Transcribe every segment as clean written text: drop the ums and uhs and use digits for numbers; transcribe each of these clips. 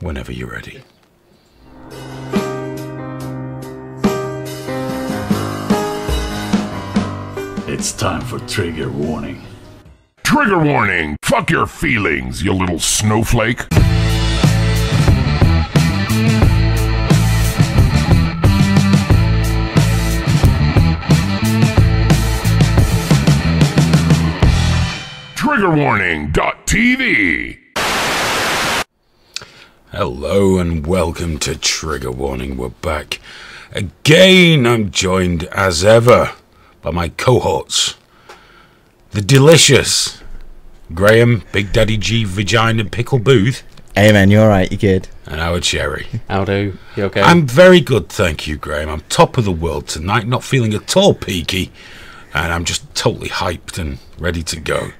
whenever you're ready. It's time for trigger warning. Trigger warning! Fuck your feelings, you little snowflake! Triggerwarning.tv. Hello and welcome to Trigger Warning. We're back again. I'm joined as ever by my cohorts, the delicious Graham, Big Daddy G, Vagina Pickle Booth. Hey man, you alright? You good? And our Cherry. How do? You okay? I'm very good, thank you, Graham. I'm top of the world tonight, not feeling at all peaky, and I'm just totally hyped and ready to go.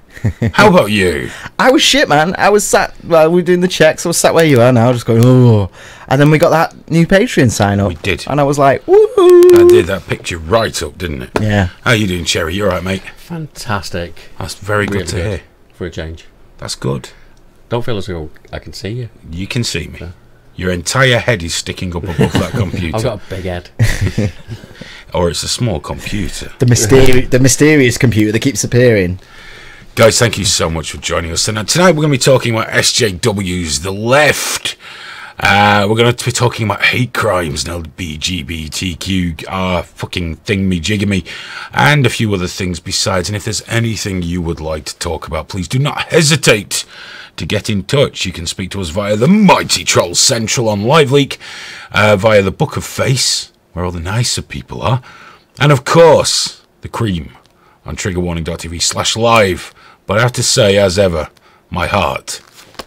How about you? I was shit, man. I was sat while we were doing the checks. I was sat where you are now, just going, oh. And then we got that new Patreon sign up. We did. And I was like, woohoo. That did. That picked you right up, didn't it? Yeah. How you doing, Cherry? You alright, mate? Fantastic. That's very Really good to hear. For a change. That's good. Don't feel as though I can see you. You can see me. Yeah. Your entire head is sticking up above that computer. I've got a big head. Or it's a small computer. The mysterious computer that keeps appearing. Guys, thank you so much for joining us tonight. Tonight we're going to be talking about SJWs, the left. We're going to be talking about hate crimes and LGBTQ, fucking thing-me-jigger-me, and a few other things besides. And if there's anything you would like to talk about, please do not hesitate to get in touch. You can speak to us via the Mighty Troll Central on LiveLeak, via the Book of Face, where all the nicer people are, and of course, the cream on triggerwarning.tv/live. But I have to say, as ever, my heart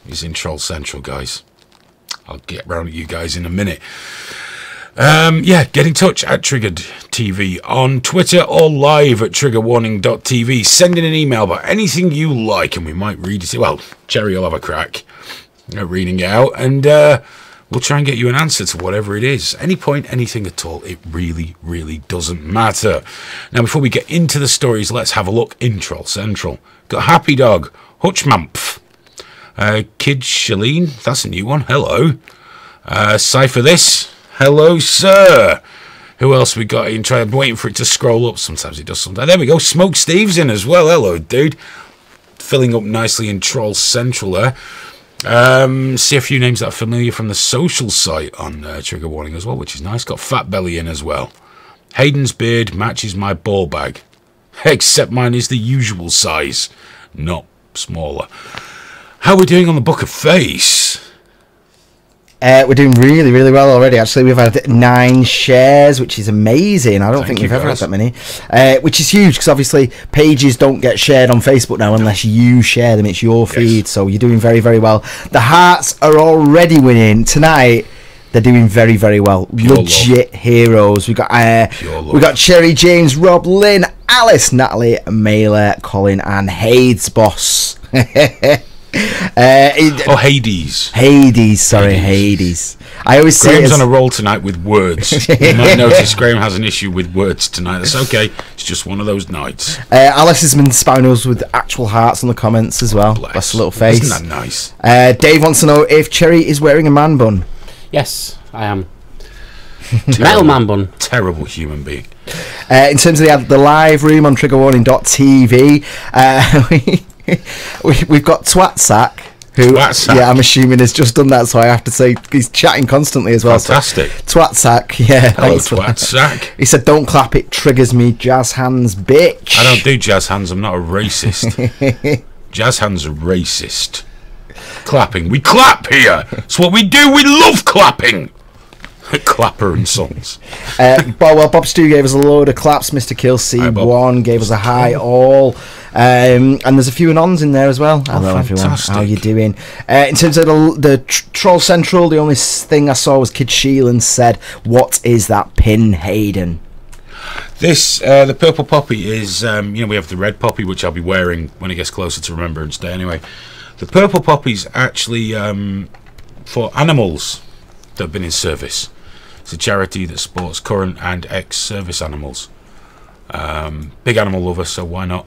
is in Troll Central, guys. I'll get round to you guys in a minute. Yeah, get in touch at Triggered TV on Twitter or live at triggerwarning.tv. Send in an email about anything you like and we might read it. Well, Cherry will have a crack at reading it out and we'll try and get you an answer to whatever it is. Any point, anything at all. It really, really doesn't matter. Now, before we get into the stories, let's have a look in Troll Central. Got Happy Dog, Hutchmampf, Kid Shalene, that's a new one, hello. Cypher This, hello sir. Who else we got in? I'm waiting for it to scroll up. Sometimes it does sometimes. There we go, Smoke Steve's in as well, hello dude. Filling up nicely in Troll Central there. See a few names that are familiar from the social site on Trigger Warning as well, which is nice. Got Fat Belly in as well. Hayden's beard matches my ball bag, except mine is the usual size, not smaller. How are we doing on the Book of Face? We're doing really, really well already. Actually, we've had 9 shares, which is amazing. I don't think we've ever had that many, which is huge because obviously pages don't get shared on Facebook now unless you share them. It's your feed, yes. So you're doing very, very well. The hearts are already winning tonight. They're doing very, very well. Pure legit love. Heroes. We got Cherry, James, Rob, Lynn, Alice, Natalie, Mailer, Colin, and Hades Boss. Hades. Hades. I always say Graham's on a roll tonight with words. You might notice Graham has an issue with words tonight. That's okay. It's just one of those nights. Alice has been spamming us with actual hearts in the comments as well. Bless a little face. Isn't that nice? Dave wants to know if Cherry is wearing a man bun. Yes, I am. Metal man bun. Terrible human being. In terms of the live room on triggerwarning.tv, we've got Twatsack, who, yeah, I'm assuming has just done that, so I have to say he's chatting constantly as well. Fantastic. So, Twatsack, yeah. Hello, Twatsack. He said, don't clap, it triggers me, jazz hands, bitch. I don't do jazz hands, I'm not a racist. Jazz hands are racist. Clapping. We clap here. It's what we do. We love clapping. Clapper and songs. Bob Stew gave us a load of claps. Mr. Kill C1 gave us a hi all. And there's a few anons in there as well. Hello everyone, how you doing? In terms of the Troll Central, the only thing I saw was Kid Sheelan said, what is that pin, Hayden? This, the purple poppy is, we have the red poppy, which I'll be wearing when it gets closer to Remembrance Day anyway. The purple poppy's actually for animals that have been in service. It's a charity that supports current and ex-service animals. Big animal lover, so why not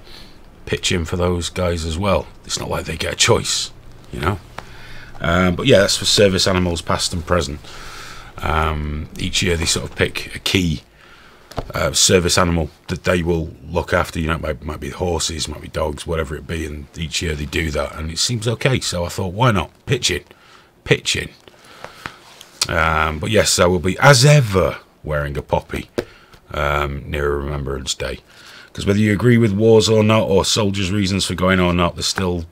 pitch in for those guys as well? It's not like they get a choice, you know. But yeah, that's for service animals, past and present. Each year they sort of pick a key service animal that they will look after. You know, it might be horses, might be dogs, whatever it be, and each year they do that, and it seems okay. So I thought, why not pitch in? But yes, I will be, as ever, wearing a poppy near a Remembrance Day, because whether you agree with wars or not, or soldiers' reasons for going or not, there's still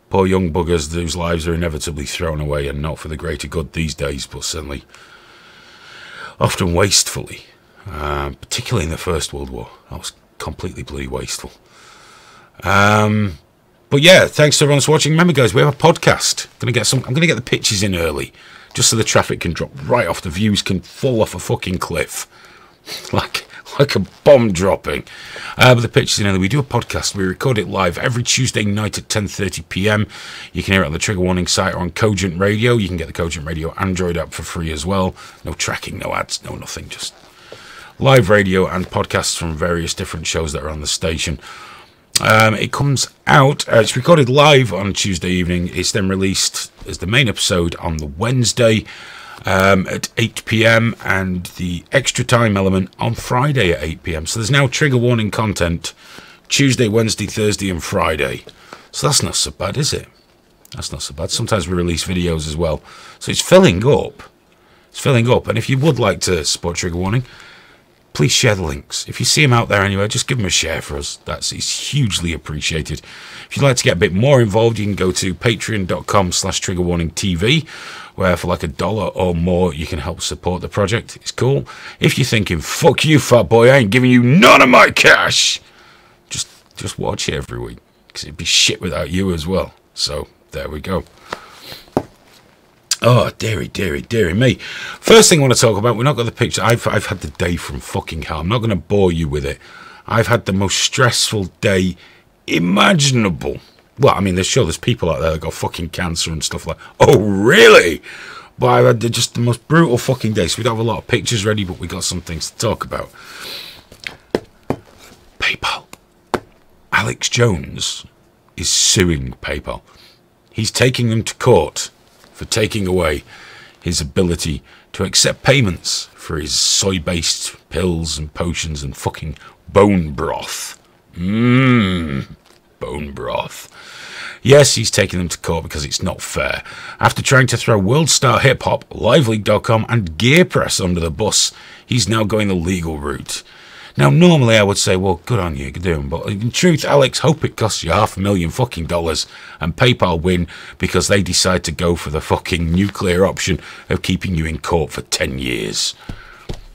poor young buggers whose lives are inevitably thrown away, and not for the greater good these days, but certainly often wastefully. Particularly in the First World War, that was completely bloody wasteful. But yeah, thanks to everyone for watching. Remember, guys, we have a podcast. I'm gonna get the pictures in early, just so the traffic can drop right off. The views can fall off a fucking cliff, like a bomb dropping. But the pictures in early. We do a podcast. We record it live every Tuesday night at 10:30 p.m. You can hear it on the Trigger Warning site or on Cogent Radio. You can get the Cogent Radio Android app for free as well. No tracking, no ads, no nothing. Just live radio and podcasts from various different shows that are on the station. It comes out, it's recorded live on Tuesday evening. It's then released as the main episode on the Wednesday at 8 p.m. and the extra time element on Friday at 8 p.m. So there's now Trigger Warning content Tuesday, Wednesday, Thursday and Friday. So that's not so bad, is it? That's not so bad. Sometimes we release videos as well. So it's filling up. And if you would like to support Trigger Warning, please share the links. If you see them out there anywhere, just give them a share for us. It's hugely appreciated. If you'd like to get a bit more involved, you can go to patreon.com/triggerwarningtv, where for like $1 or more, you can help support the project. It's cool. If you're thinking, fuck you, fat boy, I ain't giving you none of my cash, just watch it every week, because it'd be shit without you as well. So there we go. Oh, dearie me. First thing I want to talk about, we've not got the picture. I've had the day from fucking hell. I'm not going to bore you with it. I've had the most stressful day imaginable. Well, I mean, there's people out there that got fucking cancer and stuff like that. Oh, really? But I've had just the most brutal fucking day. So we don't have a lot of pictures ready, but we got some things to talk about. PayPal. Alex Jones is suing PayPal. He's taking them to court for taking away his ability to accept payments for his soy-based pills and potions and fucking bone broth. Bone broth. Yes, he's taking them to court because it's not fair. After trying to throw World Star Hip Hop, LiveLeak.com and Gear Press under the bus, he's now going the legal route. Now, normally I would say, well, good on you, do them. But in truth, Alex, hope it costs you $500,000 fucking dollars and PayPal win because they decide to go for the fucking nuclear option of keeping you in court for 10 years.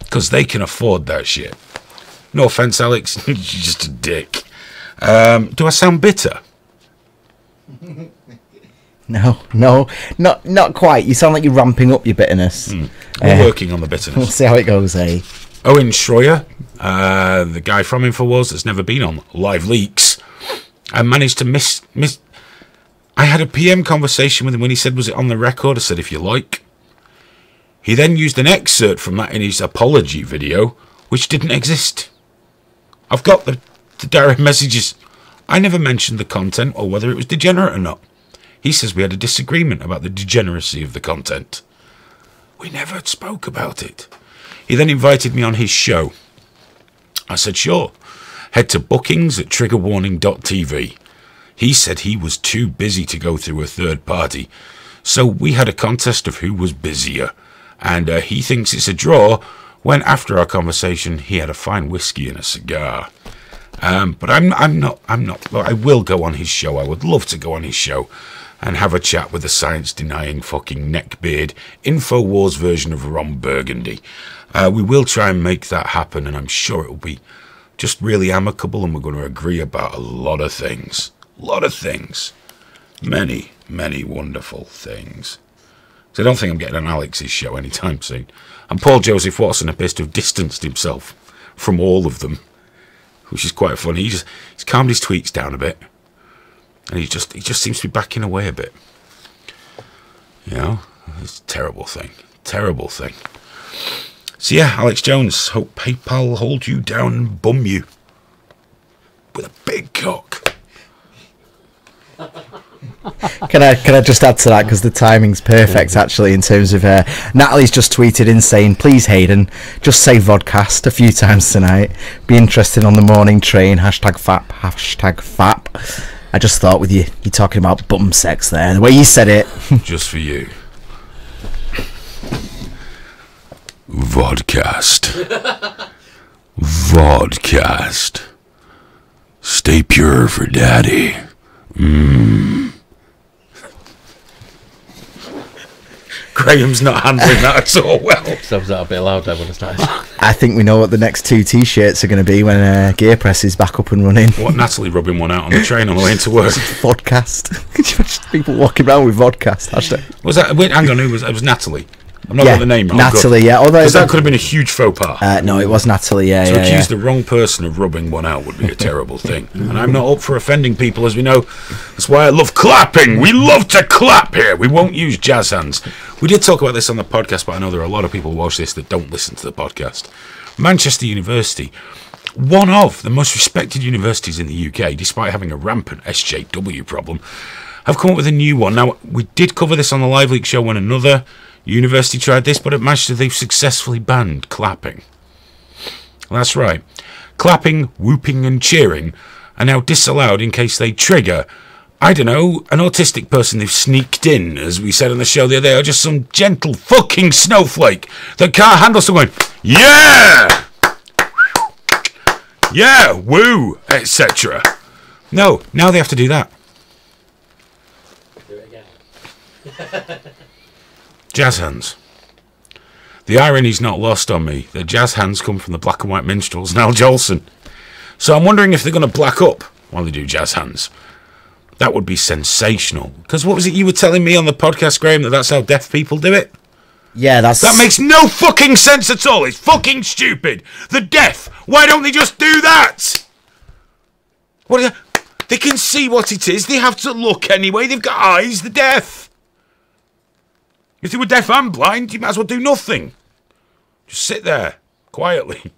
Because they can afford that shit. No offense, Alex, you're just a dick. Do I sound bitter? No, not quite. You sound like you're ramping up your bitterness. We're working on the bitterness. We'll see how it goes, eh? Owen Schroyer, the guy from InfoWars that's never been on Live Leaks, I managed to miss. I had a PM conversation with him when he said, was it on the record? I said, if you like. He then used an excerpt from that in his apology video, which didn't exist. I've got the direct messages. I never mentioned the content or whether it was degenerate or not. He says we had a disagreement about the degeneracy of the content. We never spoke about it. He then invited me on his show. I said, sure. Head to bookings at triggerwarning.tv. He said he was too busy to go through a third party. So we had a contest of who was busier. And he thinks it's a draw when after our conversation he had a fine whiskey and a cigar. But I'm not. Well, I will go on his show. I would love to go on his show and have a chat with the science-denying fucking neckbeard InfoWars version of Ron Burgundy. We will try and make that happen, and I'm sure it will be just really amicable, and we're going to agree about a lot of things. Many, many wonderful things. So I don't think I'm getting on Alex's show anytime soon. And Paul Joseph Watson appears to have distanced himself from all of them, which is quite funny. He's calmed his tweets down a bit, and he just seems to be backing away a bit. You know, it's a terrible thing. So yeah, Alex Jones, hope PayPal will hold you down and bum you with a big cock. Can I just add to that, because the timing's perfect actually, in terms of Natalie's just tweeted in saying, please Hayden, just say vodcast a few times tonight, be interested on the morning train, #FAP, #FAP. I just thought with you're talking about bum sex there, the way you said it. Just for you. Vodcast. Vodcast. Stay pure for daddy. Graham's not handling that at all well. So was that a bit loud there when I started? I think we know what the next 2 t-shirts are going to be when Gear Press is back up and running. What, Natalie rubbing one out on the train on the way into work? Vodcast. Could you imagine people walking around with vodcast? Was that? Wait, hang on. It was Natalie. I'm not got the name wrong. Natalie, yeah. Because that could have been a huge faux pas. No, it was Natalie, yeah. To accuse the wrong person of rubbing one out would be a terrible thing. And I'm not up for offending people, as we know. That's why I love clapping. We love to clap here. We won't use jazz hands. We did talk about this on the podcast, but I know there are a lot of people who watch this that don't listen to the podcast. Manchester University, one of the most respected universities in the UK, despite having a rampant SJW problem, have come up with a new one. Now, we did cover this on the Live Leak show when another university tried this, but at Manchester they've successfully banned clapping. That's right. Clapping, whooping and cheering are now disallowed in case they trigger, I don't know, an autistic person they've sneaked in, as we said on the show the other day, or just some gentle fucking snowflake that can't handle someone going, yeah! Yeah, woo, etc. No, now they have to do that. Do it again. Jazz hands. The irony's not lost on me. The jazz hands come from the Black and White Minstrels and Al Jolson. So I'm wondering if they're going to black up while they do jazz hands. That would be sensational. Because what was it you were telling me on the podcast, Graham, that's how deaf people do it? Yeah, that makes no fucking sense at all. It's fucking stupid. The deaf. Why don't they just do that? What is that? They can see what it is. They have to look anyway. They've got eyes. They're deaf. If they were deaf and blind, you might as well do nothing. Just sit there, quietly.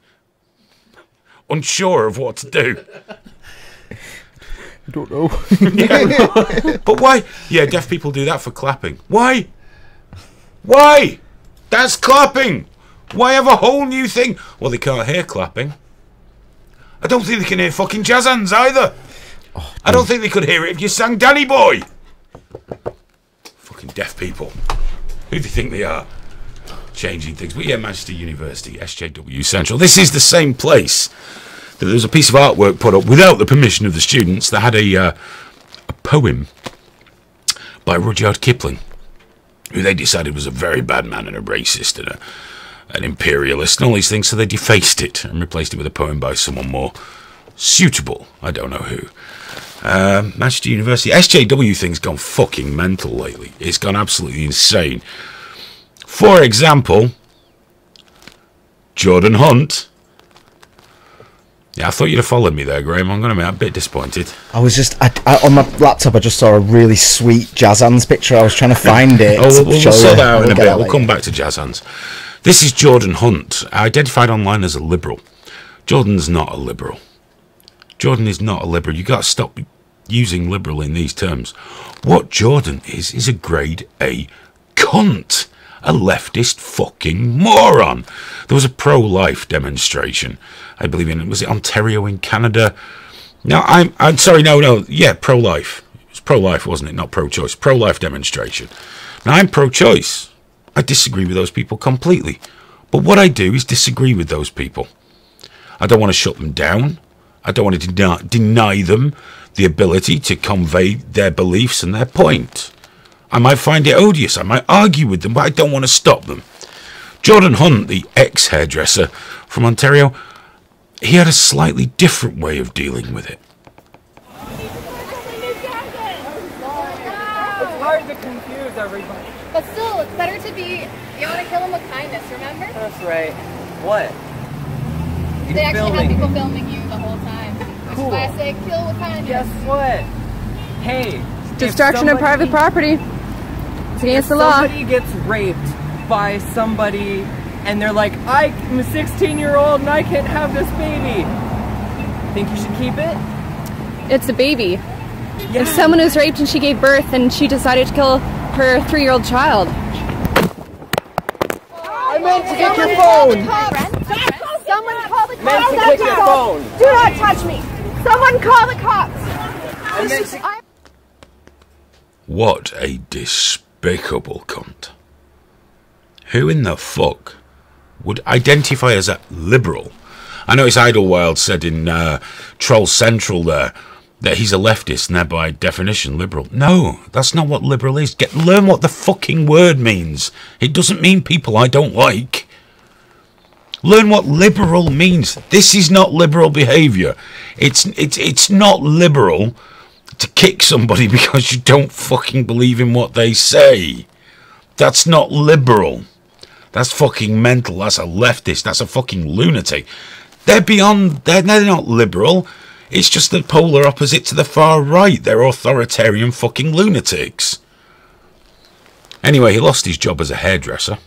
Unsure of what to do. I don't know. Yeah. But why? Yeah, deaf people do that for clapping. Why? Why? That's clapping. Why have a whole new thing? Well, they can't hear clapping. I don't think they can hear fucking jazz hands either. Oh, I don't think they could hear it if you sang Danny Boy. Fucking deaf people. Who do you think they are? Changing things. But yeah, Manchester University, SJW Central. This is the same place that there was a piece of artwork put up without the permission of the students that had a poem by Rudyard Kipling, who they decided was a very bad man and a racist and an imperialist and all these things, so they defaced it and replaced it with a poem by someone more suitable. I don't know who. Manchester University. SJW thing's gone fucking mental lately. It's gone absolutely insane. For example, Jordan Hunt. Yeah, I thought you'd have followed me there, Graham. I'm going to be a bit disappointed. I was just on my laptop. I just saw a really sweet jazz hands picture. I was trying to find it. We'll sort that out in a bit. We'll come back to jazz hands. This is Jordan Hunt, identified online as a liberal. Jordan's not a liberal. Jordan is not a liberal. You got to stop using liberal in these terms. What Jordan is a grade A cunt. A leftist fucking moron. There was a pro-life demonstration, I believe was it Ontario in Canada? No, I'm sorry, no, yeah, pro-life. It was pro-life, wasn't it? Not pro-choice. Pro-life demonstration. Now, I'm pro-choice. I disagree with those people completely. But what I do is disagree with those people. I don't want to shut them down. I don't want to deny them the ability to convey their beliefs and their point. I might find it odious, I might argue with them, but I don't want to stop them. Jordan Hunt, the ex-hairdresser from Ontario, he had a slightly different way of dealing with it. It's hard to confuse everybody. But still, it's better to be, you want to kill them with kindness, remember? That's right. What? They actually have people filming you the whole time. Which is why I say kill with kindness. Guess what? Hey. Destruction of private property. It's against the law. If somebody gets raped by somebody and they're like, I'm a 16-year-old and I can't have this baby. Think you should keep it? It's a baby. If someone was raped and she gave birth and she decided to kill her 3-year-old child. I meant to get your phone. Someone call the cops. Meant to get your phone. Do not touch me. Someone call the cops. What a despicable cunt. Who in the fuck would identify as a liberal? I know it's Idlewild said in Troll Central there that he's a leftist and they're by definition liberal. No, that's not what liberal is. Learn what the fucking word means. It doesn't mean people I don't like. Learn what liberal means. This is not liberal behaviour. It's not liberal to kick somebody because you don't fucking believe in what they say. That's not liberal. That's fucking mental. That's a leftist. That's a fucking lunatic. They're beyond... They're not liberal. It's just the polar opposite to the far right. They're authoritarian fucking lunatics. Anyway, he lost his job as a hairdresser.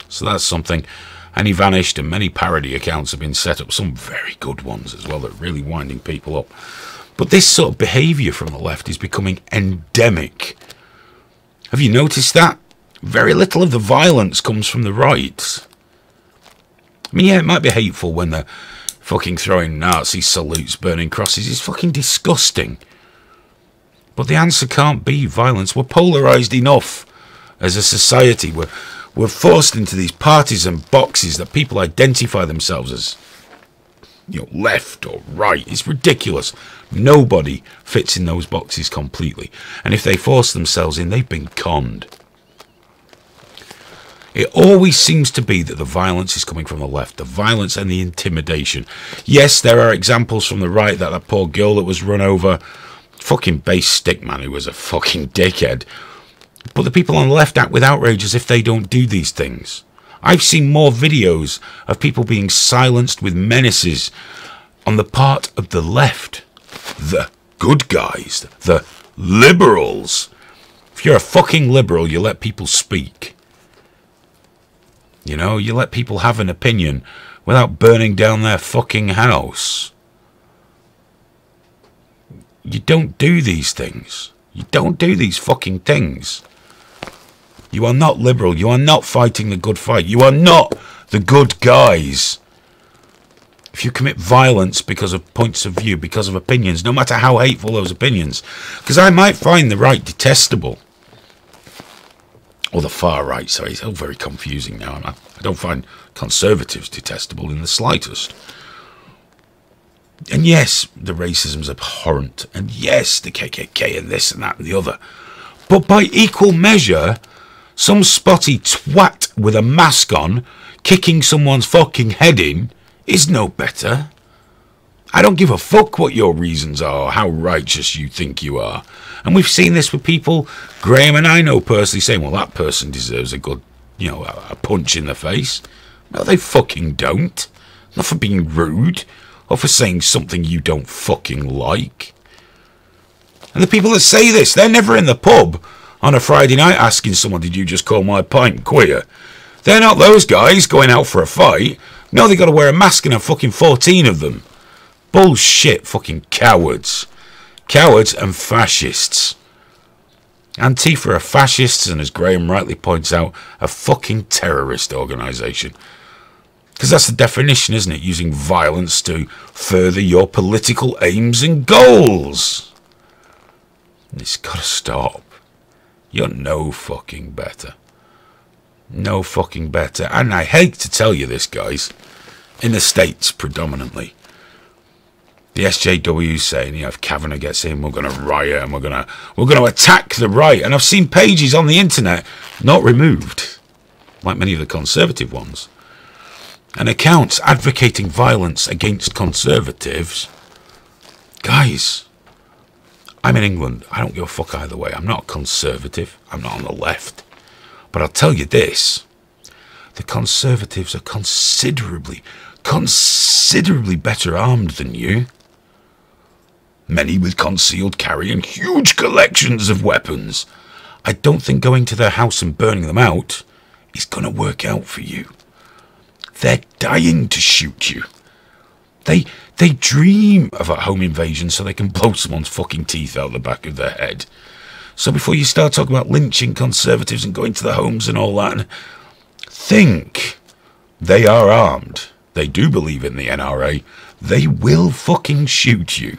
So that's something. And he vanished, and many parody accounts have been set up. Some very good ones as well that are really winding people up. But this sort of behaviour from the left is becoming endemic. Have you noticed that? Very little of the violence comes from the right. I mean, yeah, it might be hateful when they're fucking throwing Nazi salutes, burning crosses. It's fucking disgusting. But the answer can't be violence. We're polarised enough as a society. We're forced into these partisan boxes that people identify themselves as, you know, left or right. It's ridiculous. Nobody fits in those boxes completely. And if they force themselves in, they've been conned. It always seems to be that the violence is coming from the left. The violence and the intimidation. Yes, there are examples from the right, that poor girl that was run over. Fucking base stick man who was a fucking dickhead. But the people on the left act with outrage as if they don't do these things. I've seen more videos of people being silenced with menaces on the part of the left. The good guys. The liberals. If you're a fucking liberal, you let people speak. You know, you let people have an opinion without burning down their fucking house. You don't do these things. You don't do these fucking things. You are not liberal. You are not fighting the good fight. You are not the good guys. If you commit violence because of points of view, because of opinions, no matter how hateful those opinions, because I might find the right detestable. Or the far right, sorry, it's all very confusing now. I don't find conservatives detestable in the slightest. And yes, the racism's abhorrent. And yes, the KKK and this and that and the other. But by equal measure, some spotty twat with a mask on kicking someone's fucking head in is no better. I don't give a fuck what your reasons are or how righteous you think you are. And we've seen this with people, Graham and I know personally, saying, well, that person deserves a good, you know, a punch in the face. No, they fucking don't. Not for being rude or for saying something you don't fucking like. And the people that say this, they're never in the pub on a Friday night asking someone, did you just call my pint queer? They're not those guys going out for a fight. No, they got to wear a mask and have fucking 14 of them. Bullshit fucking cowards. Cowards and fascists. Antifa are fascists and, as Graham rightly points out, a fucking terrorist organisation. Because that's the definition, isn't it? Using violence to further your political aims and goals. And it's got to stop. You're no fucking better. No fucking better. And I hate to tell you this, guys. In the States, predominantly. The SJW's saying, you know, if Kavanagh gets in, we're going to riot and we're going to attack the right. And I've seen pages on the internet not removed, like many of the conservative ones, and accounts advocating violence against conservatives. Guys, I'm in England. I don't give a fuck either way. I'm not a conservative. I'm not on the left. But I'll tell you this. The conservatives are considerably better armed than you. Many with concealed carry and huge collections of weapons. I don't think going to their house and burning them out is going to work out for you. They're dying to shoot you. They dream of a home invasion so they can blow someone's fucking teeth out the back of their head. So before you start talking about lynching Conservatives and going to the homes and all that, think. They are armed. They do believe in the NRA. They will fucking shoot you.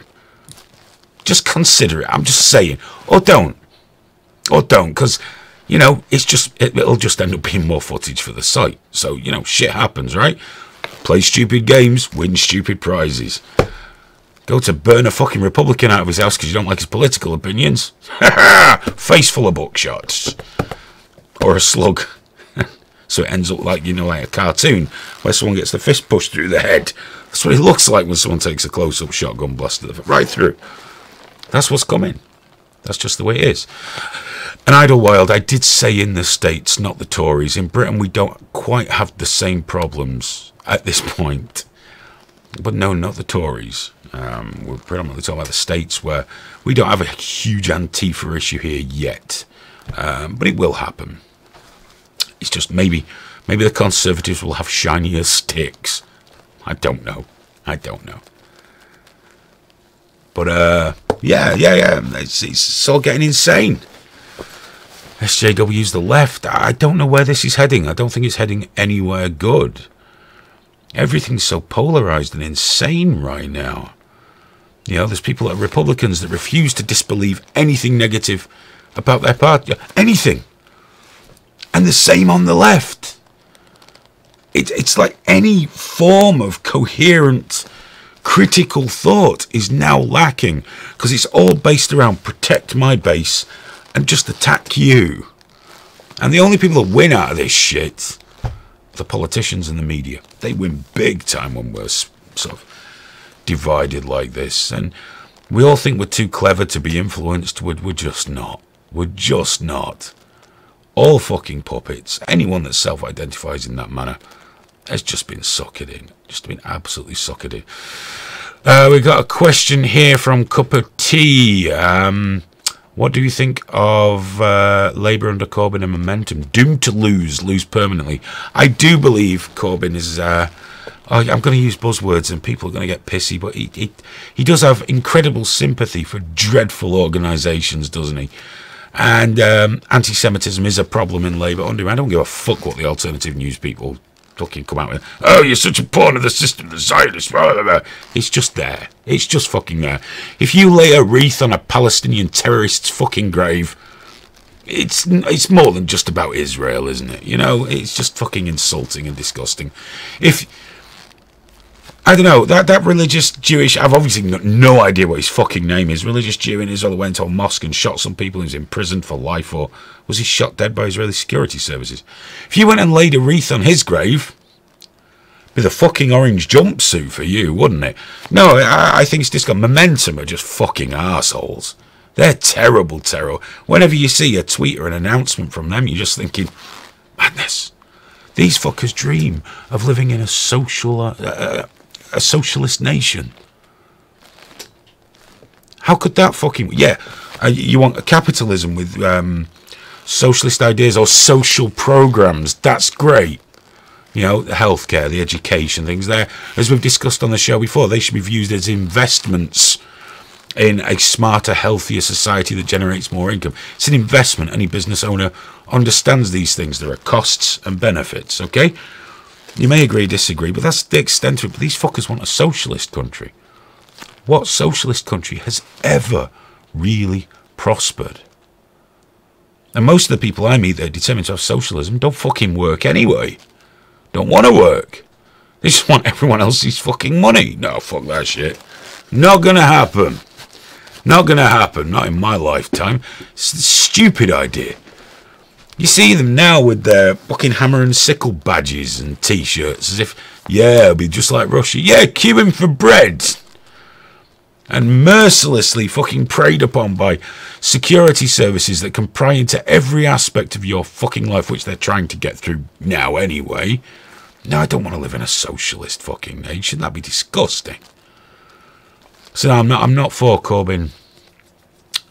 Just consider it. I'm just saying. Or don't. Or don't, because, you know, it'll just end up being more footage for the site. So, you know, shit happens, right? Play stupid games, win stupid prizes. Go to burn a fucking Republican out of his house because you don't like his political opinions. Face full of buckshots. Or a slug. So it ends up like, you know, like a cartoon where someone gets the fist pushed through the head. That's what it looks like when someone takes a close-up shotgun blast to the right through. That's what's coming. That's just the way it is. And Idlewild, I did say in the States, not the Tories. In Britain, we don't quite have the same problems at this point. But no, not the Tories. We're predominantly talking about the States, where we don't have a huge Antifa issue here yet. But it will happen. It's just maybe the Conservatives will have shinier sticks. I don't know. But yeah. It's all getting insane. SJW's the left. I don't know where this is heading. I don't think it's heading anywhere good. Everything's so polarized and insane right now. You know, there's people like Republicans that refuse to disbelieve anything negative about their party. Anything. And the same on the left. It's like any form of coherent critical thought is now lacking, because it's all based around protect my base and just attack you. And the only people that win out of this shit are the politicians and the media. They win big time when we're sort of divided like this. And we all think we're too clever to be influenced. We're just not. We're just not. All fucking puppets. Anyone that self-identifies in that manner has just been suckered in. Just been absolutely suckered in. We got a question here from Cup of Tea. What do you think of Labour under Corbyn and Momentum? Doomed to lose permanently. I do believe Corbyn is... I'm going to use buzzwords and people are going to get pissy, but he does have incredible sympathy for dreadful organisations, doesn't he? And anti-Semitism is a problem in Labour under him. I don't give a fuck what the alternative news people fucking come out with. Oh, you're such a pawn of the system, the Zionists, blah, blah, blah. It's just there. It's just fucking there. If you lay a wreath on a Palestinian terrorist's fucking grave, it's more than just about Israel, isn't it? You know, it's just fucking insulting and disgusting. I don't know, that religious Jewish... I've obviously got no idea what his fucking name is. Religious Jew in Israel that went to a mosque and shot some people and was imprisoned for life, or was he shot dead by Israeli security services? If you went and laid a wreath on his grave, it'd be the fucking orange jumpsuit for you, wouldn't it? No, I think it's just got Momentum are just fucking assholes. They're terrible. Whenever you see a tweet or an announcement from them, you're just thinking, madness. These fuckers dream of living in a socialist nation. How could that fucking... Yeah, you want a capitalism with socialist ideas or social programs. That's great. You know, the healthcare, the education, things there. As we've discussed on the show before, they should be viewed as investments in a smarter, healthier society that generates more income. It's an investment. Any business owner understands these things. There are costs and benefits, okay? You may agree, disagree, but that's the extent of it. But these fuckers want a socialist country. What socialist country has ever really prospered? And most of the people I meet that are determined to have socialism don't fucking work anyway. Don't want to work. They just want everyone else's fucking money. No, fuck that shit. Not gonna happen. Not gonna happen. Not in my lifetime. It's a stupid idea. You see them now with their fucking hammer and sickle badges and t-shirts, as if, yeah, it'll be just like Russia. Yeah, queuing for bread. And mercilessly fucking preyed upon by security services that can pry into every aspect of your fucking life, which they're trying to get through now anyway. No, I don't want to live in a socialist fucking nation. That'd be disgusting. So no, I'm not for Corbyn.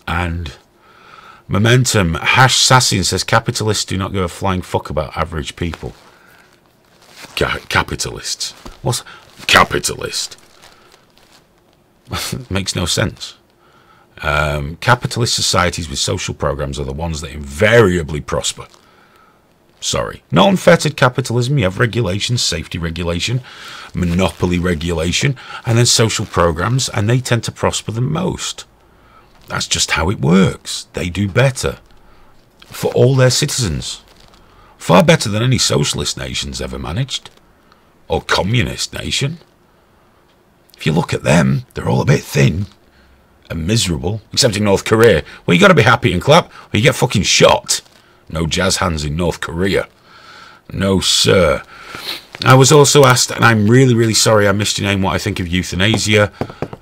And... Momentum. Hash Sassin says capitalists do not give a flying fuck about average people. Capitalists. What's capitalist? Makes no sense. Capitalist societies with social programs are the ones that invariably prosper. Sorry. Not unfettered capitalism. You have regulation, safety regulation, monopoly regulation, and then social programs, and they tend to prosper the most. That's just how it works. They do better for all their citizens. Far better than any socialist nation's ever managed. Or communist nation. If you look at them, they're all a bit thin and miserable, except in North Korea, where you got to be happy and clap, or you get fucking shot. No jazz hands in North Korea. No, sir. I was also asked, and I'm really, really sorry I missed your name, what I think of euthanasia.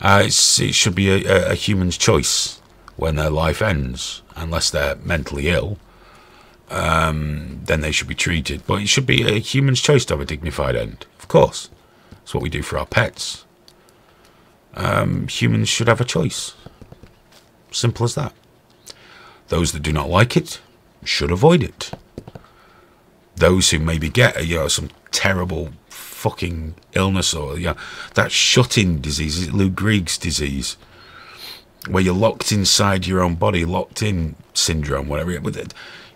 It should be a human's choice when their life ends, unless they're mentally ill. Then they should be treated. But it should be a human's choice to have a dignified end. Of course. That's what we do for our pets. Humans should have a choice. Simple as that. Those that do not like it should avoid it. Those who maybe get some terrible fucking illness, or that shut-in disease, is it Lou Gehrig's disease, where you're locked inside your own body, locked-in syndrome, whatever.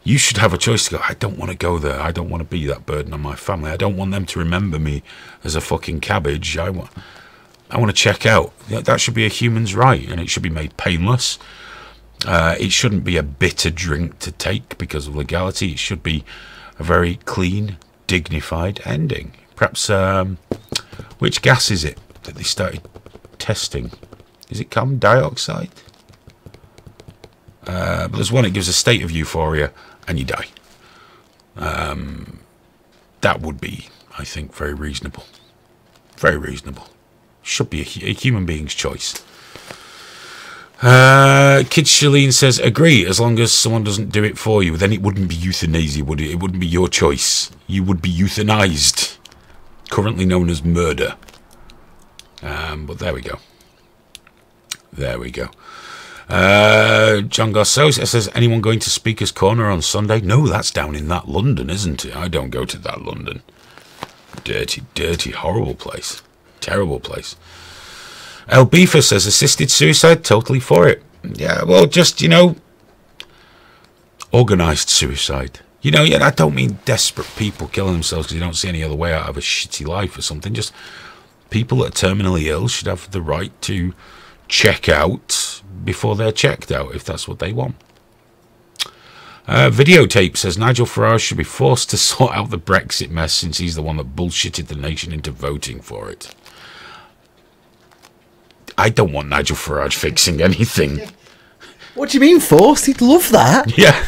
You should have a choice to go, I don't want to go there. I don't want to be that burden on my family. I don't want them to remember me as a fucking cabbage. I want to check out. That should be a human's right, and it should be made painless. It shouldn't be a bitter drink to take because of legality. It should be a very clean, dignified ending. Perhaps, which gas is it that they started testing? Is it carbon dioxide? But there's one, it gives a state of euphoria and you die. That would be, I think, very reasonable. Very reasonable. Should be a human being's choice. Kid Shalene says, agree, as long as someone doesn't do it for you. Then it wouldn't be euthanasia, would it? It wouldn't be your choice. You would be euthanized. Currently known as murder. But there we go. There we go. John Garceau says, anyone going to Speaker's Corner on Sunday? No, that's down in that London, isn't it? I don't go to that London. Dirty, dirty, horrible place. Terrible place. El Beefer says, assisted suicide, totally for it. Yeah, well, just, organised suicide. I don't mean desperate people killing themselves because you don't see any other way out of a shitty life or something. Just people that are terminally ill should have the right to check out before they're checked out, if that's what they want. Videotape says, Nigel Farage should be forced to sort out the Brexit mess since he's the one that bullshitted the nation into voting for it. I don't want Nigel Farage fixing anything. What do you mean forced? He'd love that. Yeah.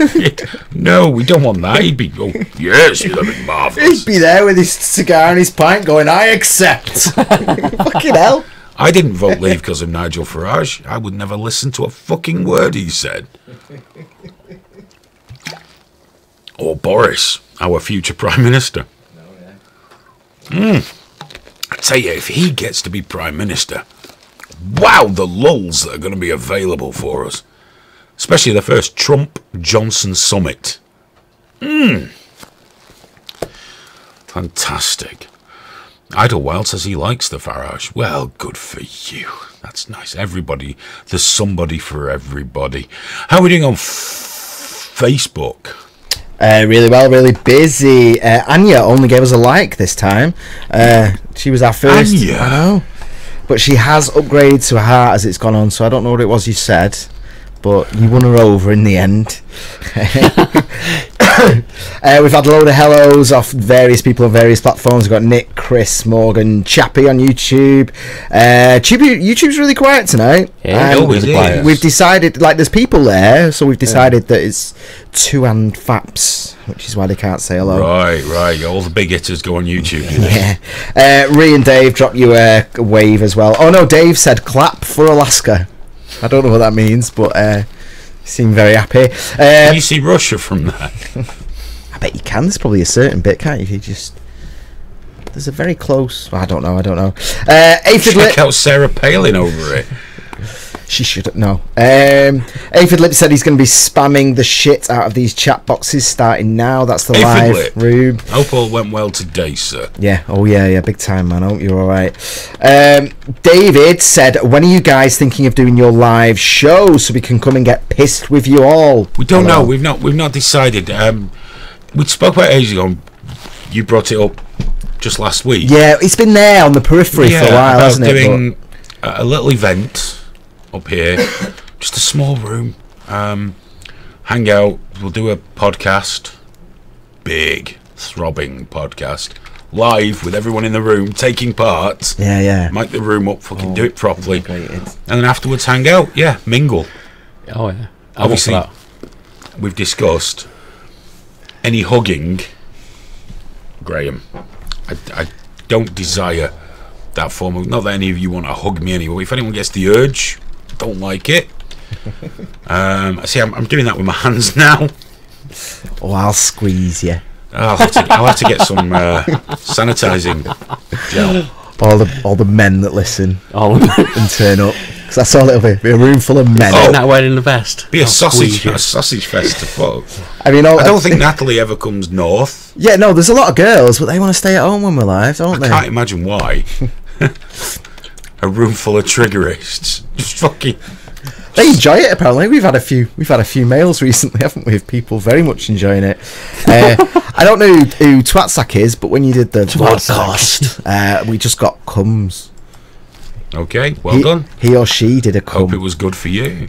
No, we don't want that. He'd be, oh, yes, he'd be marvellous. He'd be there with his cigar and his pint going, I accept. Fucking hell. I didn't vote Leave because of Nigel Farage. I would never listen to a fucking word he said. Or Boris, our future Prime Minister. I tell you, if he gets to be Prime Minister, wow, the lulls that are going to be available for us. Especially the first Trump-Johnson summit. Fantastic. Idlewild says he likes the Farage. Well, good for you. That's nice. Everybody, there's somebody for everybody. How are we doing on Facebook? Really well, really busy. Anya only gave us a like this time. She was our first. Anya? I know. But she has upgraded to a heart as it's gone on, so I don't know what it was you said, but you won her over in the end. We've had a load of hellos off various people on various platforms. We've got Nick, Chris, Morgan, Chappie on YouTube. YouTube's really quiet tonight. Yeah, always is. We've decided, there's people there, so we've decided that it's two and faps, which is why they can't say hello. Right. All the big hitters go on YouTube. Yeah. Ree and Dave drop you a wave as well. Oh no, Dave said clap for Alaska. I don't know what that means, but seem very happy. Can you see Russia from there? I bet you can. There's probably a certain bit, can't you? There's a very close. I don't know. Check out Sarah Palin over it. She shouldn't know. Aphid Lip said he's going to be spamming the shit out of these chat boxes starting now. That's the live Lip. room. Hope all went well today, sir. Yeah, oh yeah, big time, man. I hope you're alright. David said, when are you guys thinking of doing your live show so we can come and get pissed with you all? We don't know. We've not decided. We spoke about it ages ago. You brought it up just last week. Yeah, it's been there on the periphery for a while, hasn't it? Doing a little event up here, just a small room, hang out. We'll do a podcast, big throbbing podcast, live with everyone in the room taking part. Yeah. Mic the room up, fucking do it properly, and then afterwards hang out. Yeah, mingle. Oh yeah. Obviously, we've discussed any hugging, Graham. I don't desire that form of. Not that any of you want to hug me anyway. If anyone gets the urge, don't like it. See, I'm doing that with my hands now. Oh, I'll squeeze you. I'll have to get some sanitizing gel. All the men that listen and turn up, because that's all it'll be a room full of men. Oh, that wearing the vest. Be a sausage fest to fuck. I mean, I don't think Natalie ever comes north. Yeah, no, there's a lot of girls, but they want to stay at home when we're live, don't they? I can't imagine why. A room full of triggerists, just fucking. They enjoy it. Apparently, we've had a few mails recently, haven't we? Of people very much enjoying it. I don't know who Twatsack is, but when you did the podcast, we just got cums. Okay, well done. He or she did a cum. Hope it was good for you.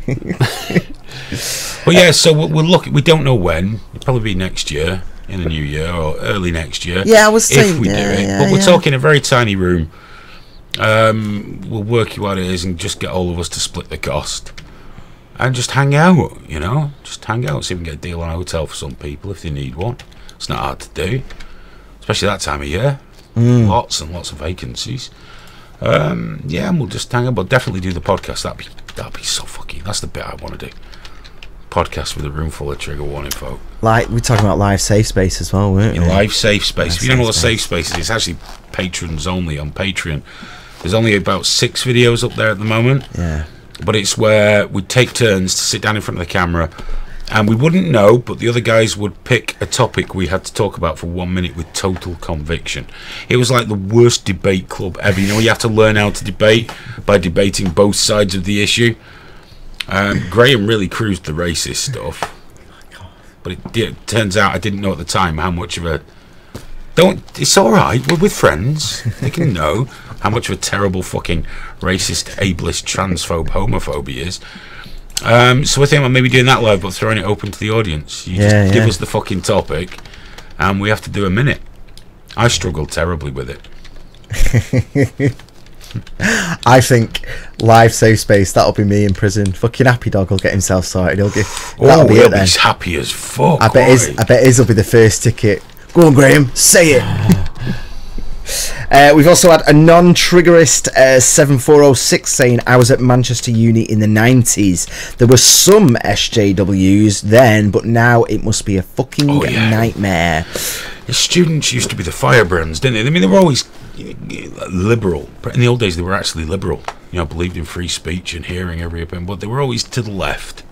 But yeah, so we'll look. We don't know when. It'll probably be next year, in the new year, or early next year. Yeah, I was saying. If we do it, but we're talking a very tiny room. We'll work you out it is and just get all of us to split the cost. And just hang out, just hang out, see if we can get a deal on a hotel for some people if they need one. It's not hard to do, especially that time of year. Lots and lots of vacancies. And we'll just hang out, but definitely do the podcast. That'd be so fucking. That's the bit I want to do. Podcast with a room full of trigger warning folk. Like we're talking about live safe space as well, weren't we? Live safe space. If you don't know what safe space is, it's actually patrons only on Patreon. There's only about 6 videos up there at the moment. Yeah. But it's where we'd take turns to sit down in front of the camera, and we wouldn't know, but the other guys would pick a topic we had to talk about for 1 minute with total conviction. It was like the worst debate club ever. You have to learn how to debate by debating both sides of the issue. Graham really cruised the racist stuff, but it turns out I didn't know at the time how much of a... It's alright, we're with friends. They can know how much of a terrible fucking racist, ableist, transphobe, homophobe he is. So I think I'm maybe doing that live, but throwing it open to the audience. You just give us the fucking topic, and we have to do a minute. I struggle terribly with it. I think live safe space, that'll be me in prison. Fucking Happy Dog will get himself sorted. That'll be it then. He's happy as fuck. I bet his will be the first ticket. Go on, Graham, say it. We've also had a non-triggerist 7406 saying, I was at Manchester Uni in the 90s. There were some SJWs then, but now it must be a fucking nightmare. The students used to be the firebrands, didn't they? I mean, they were always liberal. In the old days, they were actually liberal. Believed in free speech and hearing every opinion, but they were always to the left.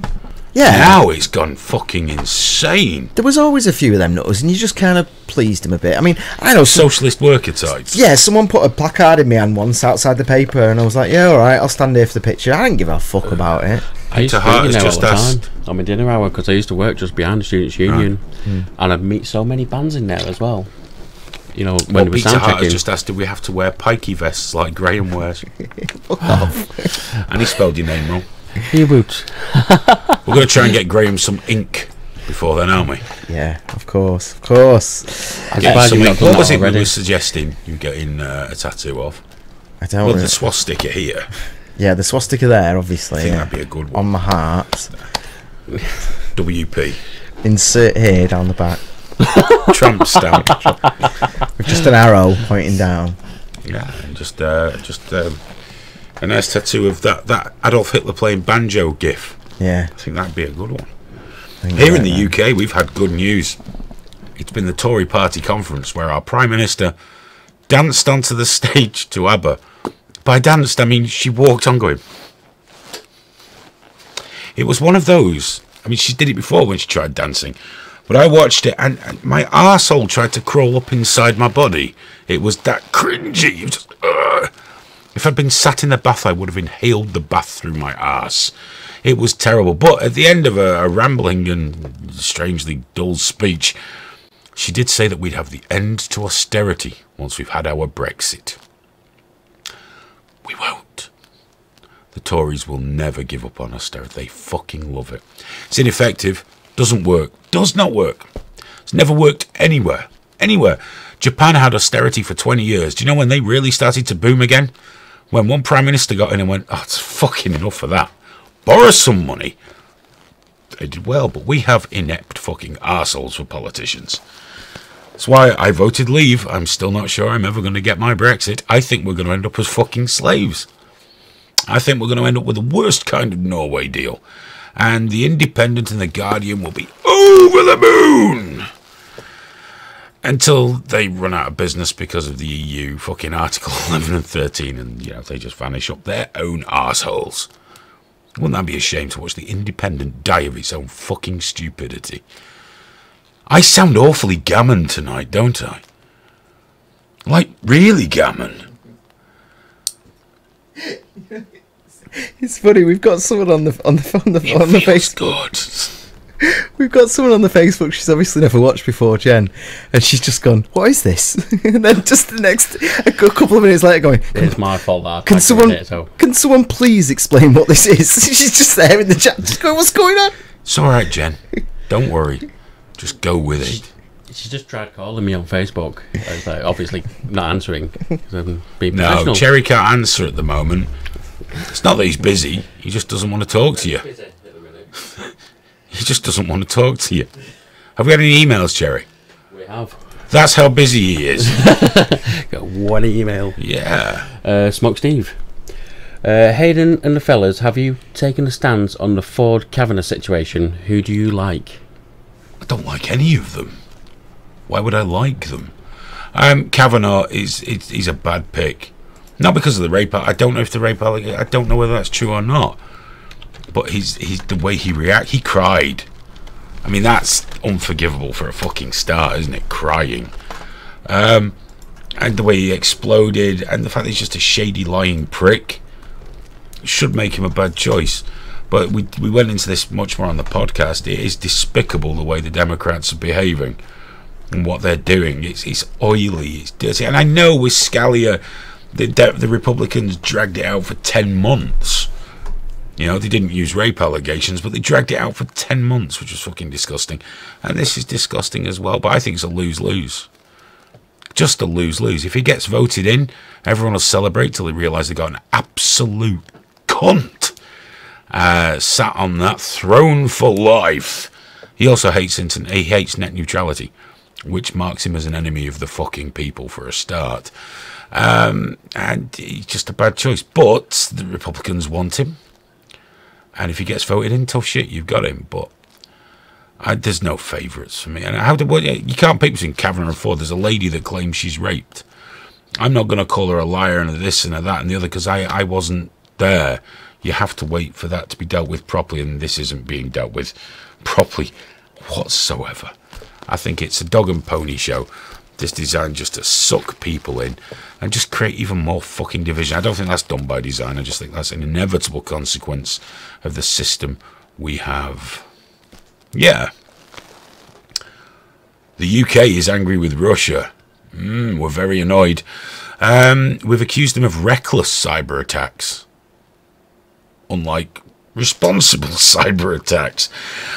Yeah. Now it's gone fucking insane. There was always a few of them nutters, and you just kind of pleased them a bit. I mean, I know socialist worker types. Yeah, someone put a placard in my hand once outside the paper, and I was like, yeah, all right, I'll stand here for the picture. I didn't give a fuck about it. I used to be in there all the time on my dinner hour because I used to work just behind the Students' Union, and I'd meet so many bands in there as well. When we were sound checking. Has just asked, do we have to wear pikey vests like Graham wears? Fuck off. And he spelled your name wrong. Your boots. We're going to try and get Graham some ink before then, aren't we? Yeah, of course. What was it we were suggesting you getting a tattoo of? I don't know. The swastika here. Yeah, the swastika there, obviously. I think that'd be a good one. On my heart. WP. Insert here down the back. Trump stamp. With just an arrow pointing down. Yeah, and just a nice tattoo of that Adolf Hitler playing banjo gif. Yeah. I think that'd be a good one. Here in the UK, we've had good news. It's been the Tory party conference where our Prime Minister danced onto the stage to ABBA. By danced, I mean she walked on going. It was one of those. I mean, she did it before when she tried dancing. But I watched it, and my arsehole tried to crawl up inside my body. It was that cringy. It was just, if I'd been sat in the bath, I would have inhaled the bath through my arse. It was terrible. But at the end of a rambling and strangely dull speech, she did say that we'd have the end to austerity once we've had our Brexit. We won't. The Tories will never give up on austerity. They fucking love it. It's ineffective. Doesn't work. Does not work. It's never worked anywhere. Anywhere. Japan had austerity for 20 years. Do you know when they really started to boom again? When one Prime Minister got in and went, oh, it's fucking enough of that. Borrow some money. They did well, but we have inept fucking arseholes for politicians. That's why I voted Leave. I'm still not sure I'm ever going to get my Brexit. I think we're going to end up as fucking slaves. I think we're going to end up with the worst kind of Norway deal. And the Independent and the Guardian will be over the moon until they run out of business because of the EU fucking Article 11 and 13, and you know they just vanish up their own arseholes. Wouldn't that be a shame to watch the Independent die of its own fucking stupidity? I sound awfully gammon tonight, don't I? Like really gammon. It's funny. We've got someone on the Facebook. Good. We've got someone on the Facebook she's obviously never watched before, Jen, and she's just gone, "What is this?" And then just the next a couple of minutes later, going, "It's my fault that can someone please explain what this is?" She's just there in the chat, just going, "What's going on?" It's all right, Jen. Don't worry. Just go with it. She just tried calling me on Facebook. I was like, obviously not answering. I'm being professional. No, Cherry can't answer at the moment. It's not that he's busy. He just doesn't want to talk to you. He just doesn't want to talk to you. Have we had any emails, Cherry? We have. That's how busy he is. Got one email. Yeah. Smoke Steve. Hayden and the fellas, have you taken a stance on the Ford Kavanagh situation? Who do you like? I don't like any of them. Why would I like them? Kavanagh he's a bad pick. Not because of the rape. I don't know if the rape. I don't know whether that's true or not. But he's the way he reacted. He cried. I mean, that's unforgivable for a fucking start, isn't it? Crying. And the way he exploded, and the fact that he's just a shady, lying prick, should make him a bad choice. But we went into this much more on the podcast. It is despicable the way the Democrats are behaving and what they're doing. It's oily, it's dirty. And I know with Scalia, the Republicans dragged it out for 10 months. You know, they didn't use rape allegations, but they dragged it out for 10 months, which was fucking disgusting. And this is disgusting as well, but I think it's a lose-lose. Just a lose-lose. If he gets voted in, everyone will celebrate till they realise they got an absolute cunt sat on that throne for life. He also hates net neutrality, which marks him as an enemy of the fucking people for a start. And he's just a bad choice. But the Republicans want him. And if he gets voted in, tough shit, you've got him. But there's no favourites for me. And you can't pick between Kavanagh and Ford. There's a lady that claims she's raped. I'm not going to call her a liar and a this and a that and the other because I wasn't there. You have to wait for that to be dealt with properly, and this isn't being dealt with properly whatsoever. I think it's a dog and pony show. This designed just to suck people in and just create even more fucking division. I don't think that's done by design. I just think that's an inevitable consequence of the system we have. Yeah. The UK is angry with Russia. We're very annoyed. We've accused them of reckless cyber attacks. Unlike responsible cyber attacks.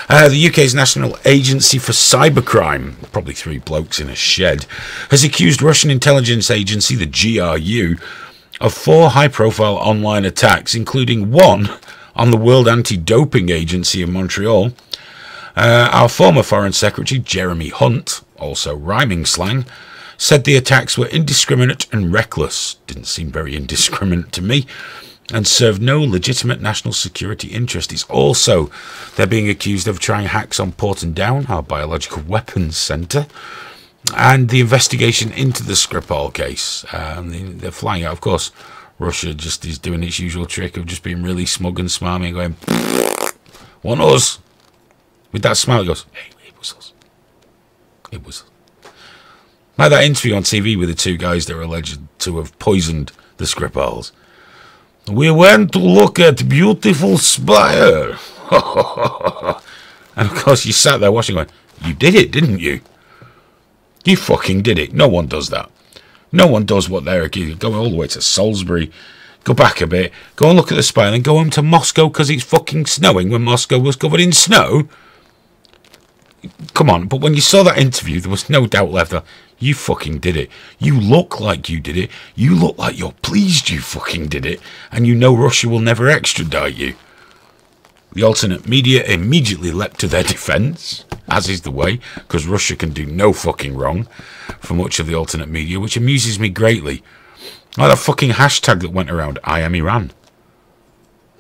The UK's National Agency for Cybercrime, probably three blokes in a shed, has accused Russian intelligence agency, the GRU, of 4 high-profile online attacks, including one on the World Anti-Doping Agency in Montreal. Our former Foreign Secretary, Jeremy Hunt, also rhyming slang, said the attacks were indiscriminate and reckless. Didn't seem very indiscriminate to me. And served no legitimate national security interest. They're being accused of trying hacks on Porton Down, our biological weapons centre, and the investigation into the Skripal case. They're flying out. Of course, Russia just is doing its usual trick of just being really smug and smarmy and going, Wasn't us. With that smile, he goes, hey, it was us. It was us. Like that interview on TV with the two guys that are alleged to have poisoned the Skripals. We went to look at beautiful Spire. And of course you sat there watching going, you did it, didn't you? You fucking did it. No one does that. No one does what they're going all the way to Salisbury, go back a bit, go and look at the Spire, and then go home to Moscow because it's fucking snowing when Moscow was covered in snow. Come on, but when you saw that interview, there was no doubt left there. You fucking did it. You look like you did it. You look like you're pleased you fucking did it. And you know Russia will never extradite you. The alternate media immediately leapt to their defence, as is the way, because Russia can do no fucking wrong for much of the alternate media, which amuses me greatly. Like that fucking hashtag that went around, I am Iran.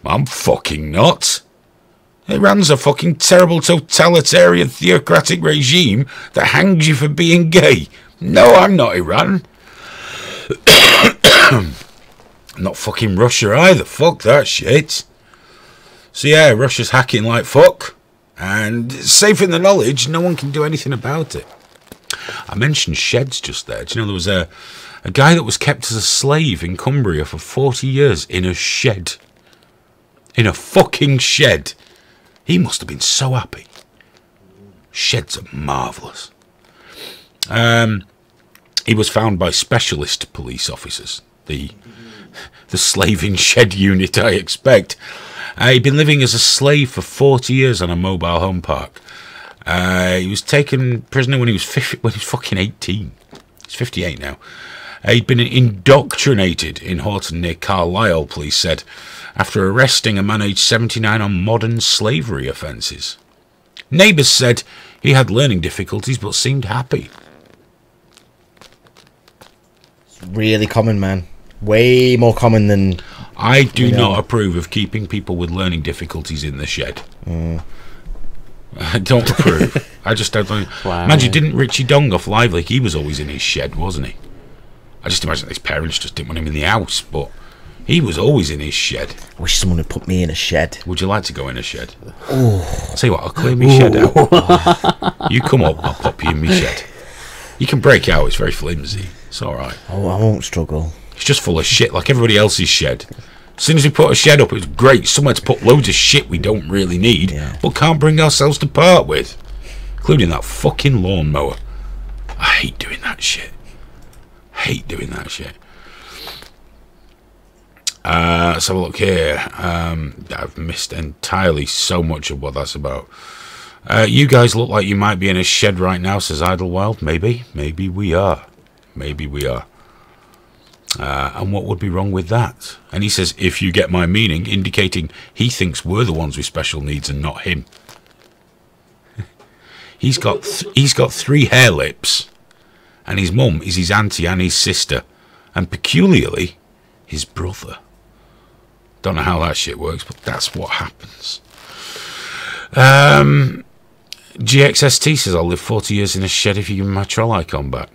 I'm fucking not. Iran's a fucking terrible totalitarian theocratic regime that hangs you for being gay. No, I'm not Iran. Not fucking Russia either. Fuck that shit. So yeah, Russia's hacking like fuck. And safe in the knowledge, no one can do anything about it. I mentioned sheds just there. Do you know there was a guy that was kept as a slave in Cumbria for 40 years in a shed. In a fucking shed. He must have been so happy. Sheds are marvellous. He was found by specialist police officers. The slaving shed unit, I expect. He'd been living as a slave for 40 years on a mobile home park. He was taken prisoner when he was fucking 18. He's 58 now. He'd been indoctrinated in Horton near Carlisle, police said, after arresting a man aged 79 on modern slavery offences. Neighbours said he had learning difficulties but seemed happy. It's really common, man. Way more common than... I do not approve of keeping people with learning difficulties in the shed. I don't approve. I just don't think... Wow. Imagine, didn't Richie Dong off Live Leak, he was always in his shed, wasn't he? I just imagine his parents just didn't want him in the house, but he was always in his shed. I wish someone would put me in a shed. Would you like to go in a shed? I'll tell you what, I'll clear my shed out. You come up, I'll pop you in my shed. You can break out, it's very flimsy. It's alright. Oh, I won't struggle. It's just full of shit, like everybody else's shed. As soon as we put a shed up, it's great. Somewhere to put loads of shit we don't really need, but can't bring ourselves to part with. Including that fucking lawnmower. I hate doing that shit. Hate doing that shit. Let's have a look here. I've missed entirely so much of what that's about. You guys look like you might be in a shed right now, says Idlewild. Maybe. Maybe we are. Maybe we are. And what would be wrong with that? And he says, if you get my meaning, indicating he thinks we're the ones with special needs and not him. He's got 3 hair lips, and his mum is his auntie and his sister, and peculiarly, his brother. Don't know how that shit works, but that's what happens. GXST says, I'll live 40 years in a shed if you give me my troll icon back.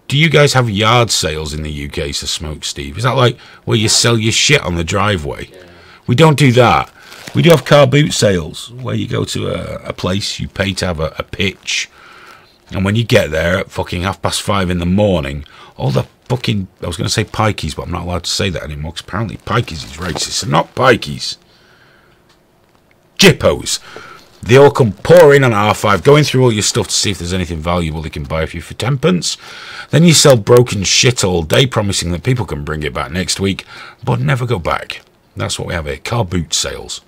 Do you guys have yard sales in the UK, says Smoke Steve? Is that like where you sell your shit on the driveway? We don't do that. We do have car boot sales, where you go to a place, you pay to have a pitch, and when you get there at fucking 5:30 in the morning, all the fucking, I was going to say pikeys, but I'm not allowed to say that anymore, because apparently pikeys is racist, so not pikeys. Jippos. They all come pouring on R5, going through all your stuff to see if there's anything valuable they can buy for you for 10p. Then you sell broken shit all day, promising that people can bring it back next week, but never go back. That's what we have here, car boot sales,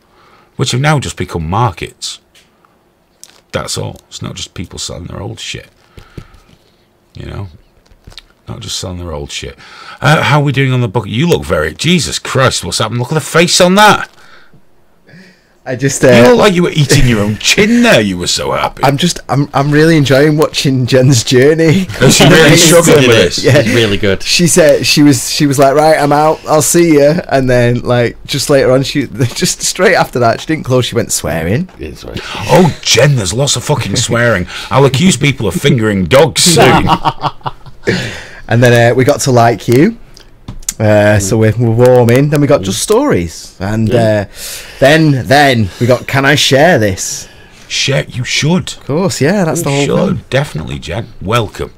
which have now just become markets. That's all. It's not just people selling their old shit. You know? Not just selling their old shit. How are we doing on the book? You look very... Jesus Christ, what's happened? Look at the face on that. I just you look like you were eating your own chin there. You were so happy. I'm really enjoying watching Jen's journey. Is she really struggling with this? Yeah, it's really good. She said she was like, right, I'm out, I'll see you, and then like just later on, she just straight after that, she didn't close, she went swearing. It's right. Oh, Jen, there's lots of fucking swearing. I'll accuse people of fingering dogs soon. And then we got to Like You. So we're warming. Then we got just stories, and then we got can I share this? Share, you should. Of course, yeah, that's the whole thing. Definitely, Jen. Welcome.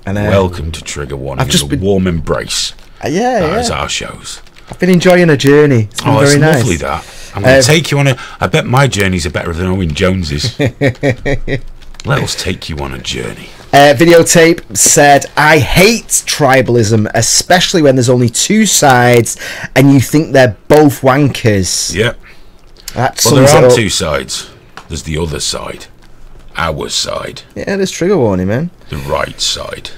And welcome to Trigger Warning. I've just been warm embrace. As our shows. I've been enjoying a journey. It's been very nice. Lovely that. I'm going to take you on I bet my journeys are better than Owen Jones's. Let us take you on a journey. Videotape said, I hate tribalism, especially when there's only two sides and you think they're both wankers. Yep. Well, there aren't two sides. There's the other side. Our side. Yeah, there's trigger warning, man. The right side.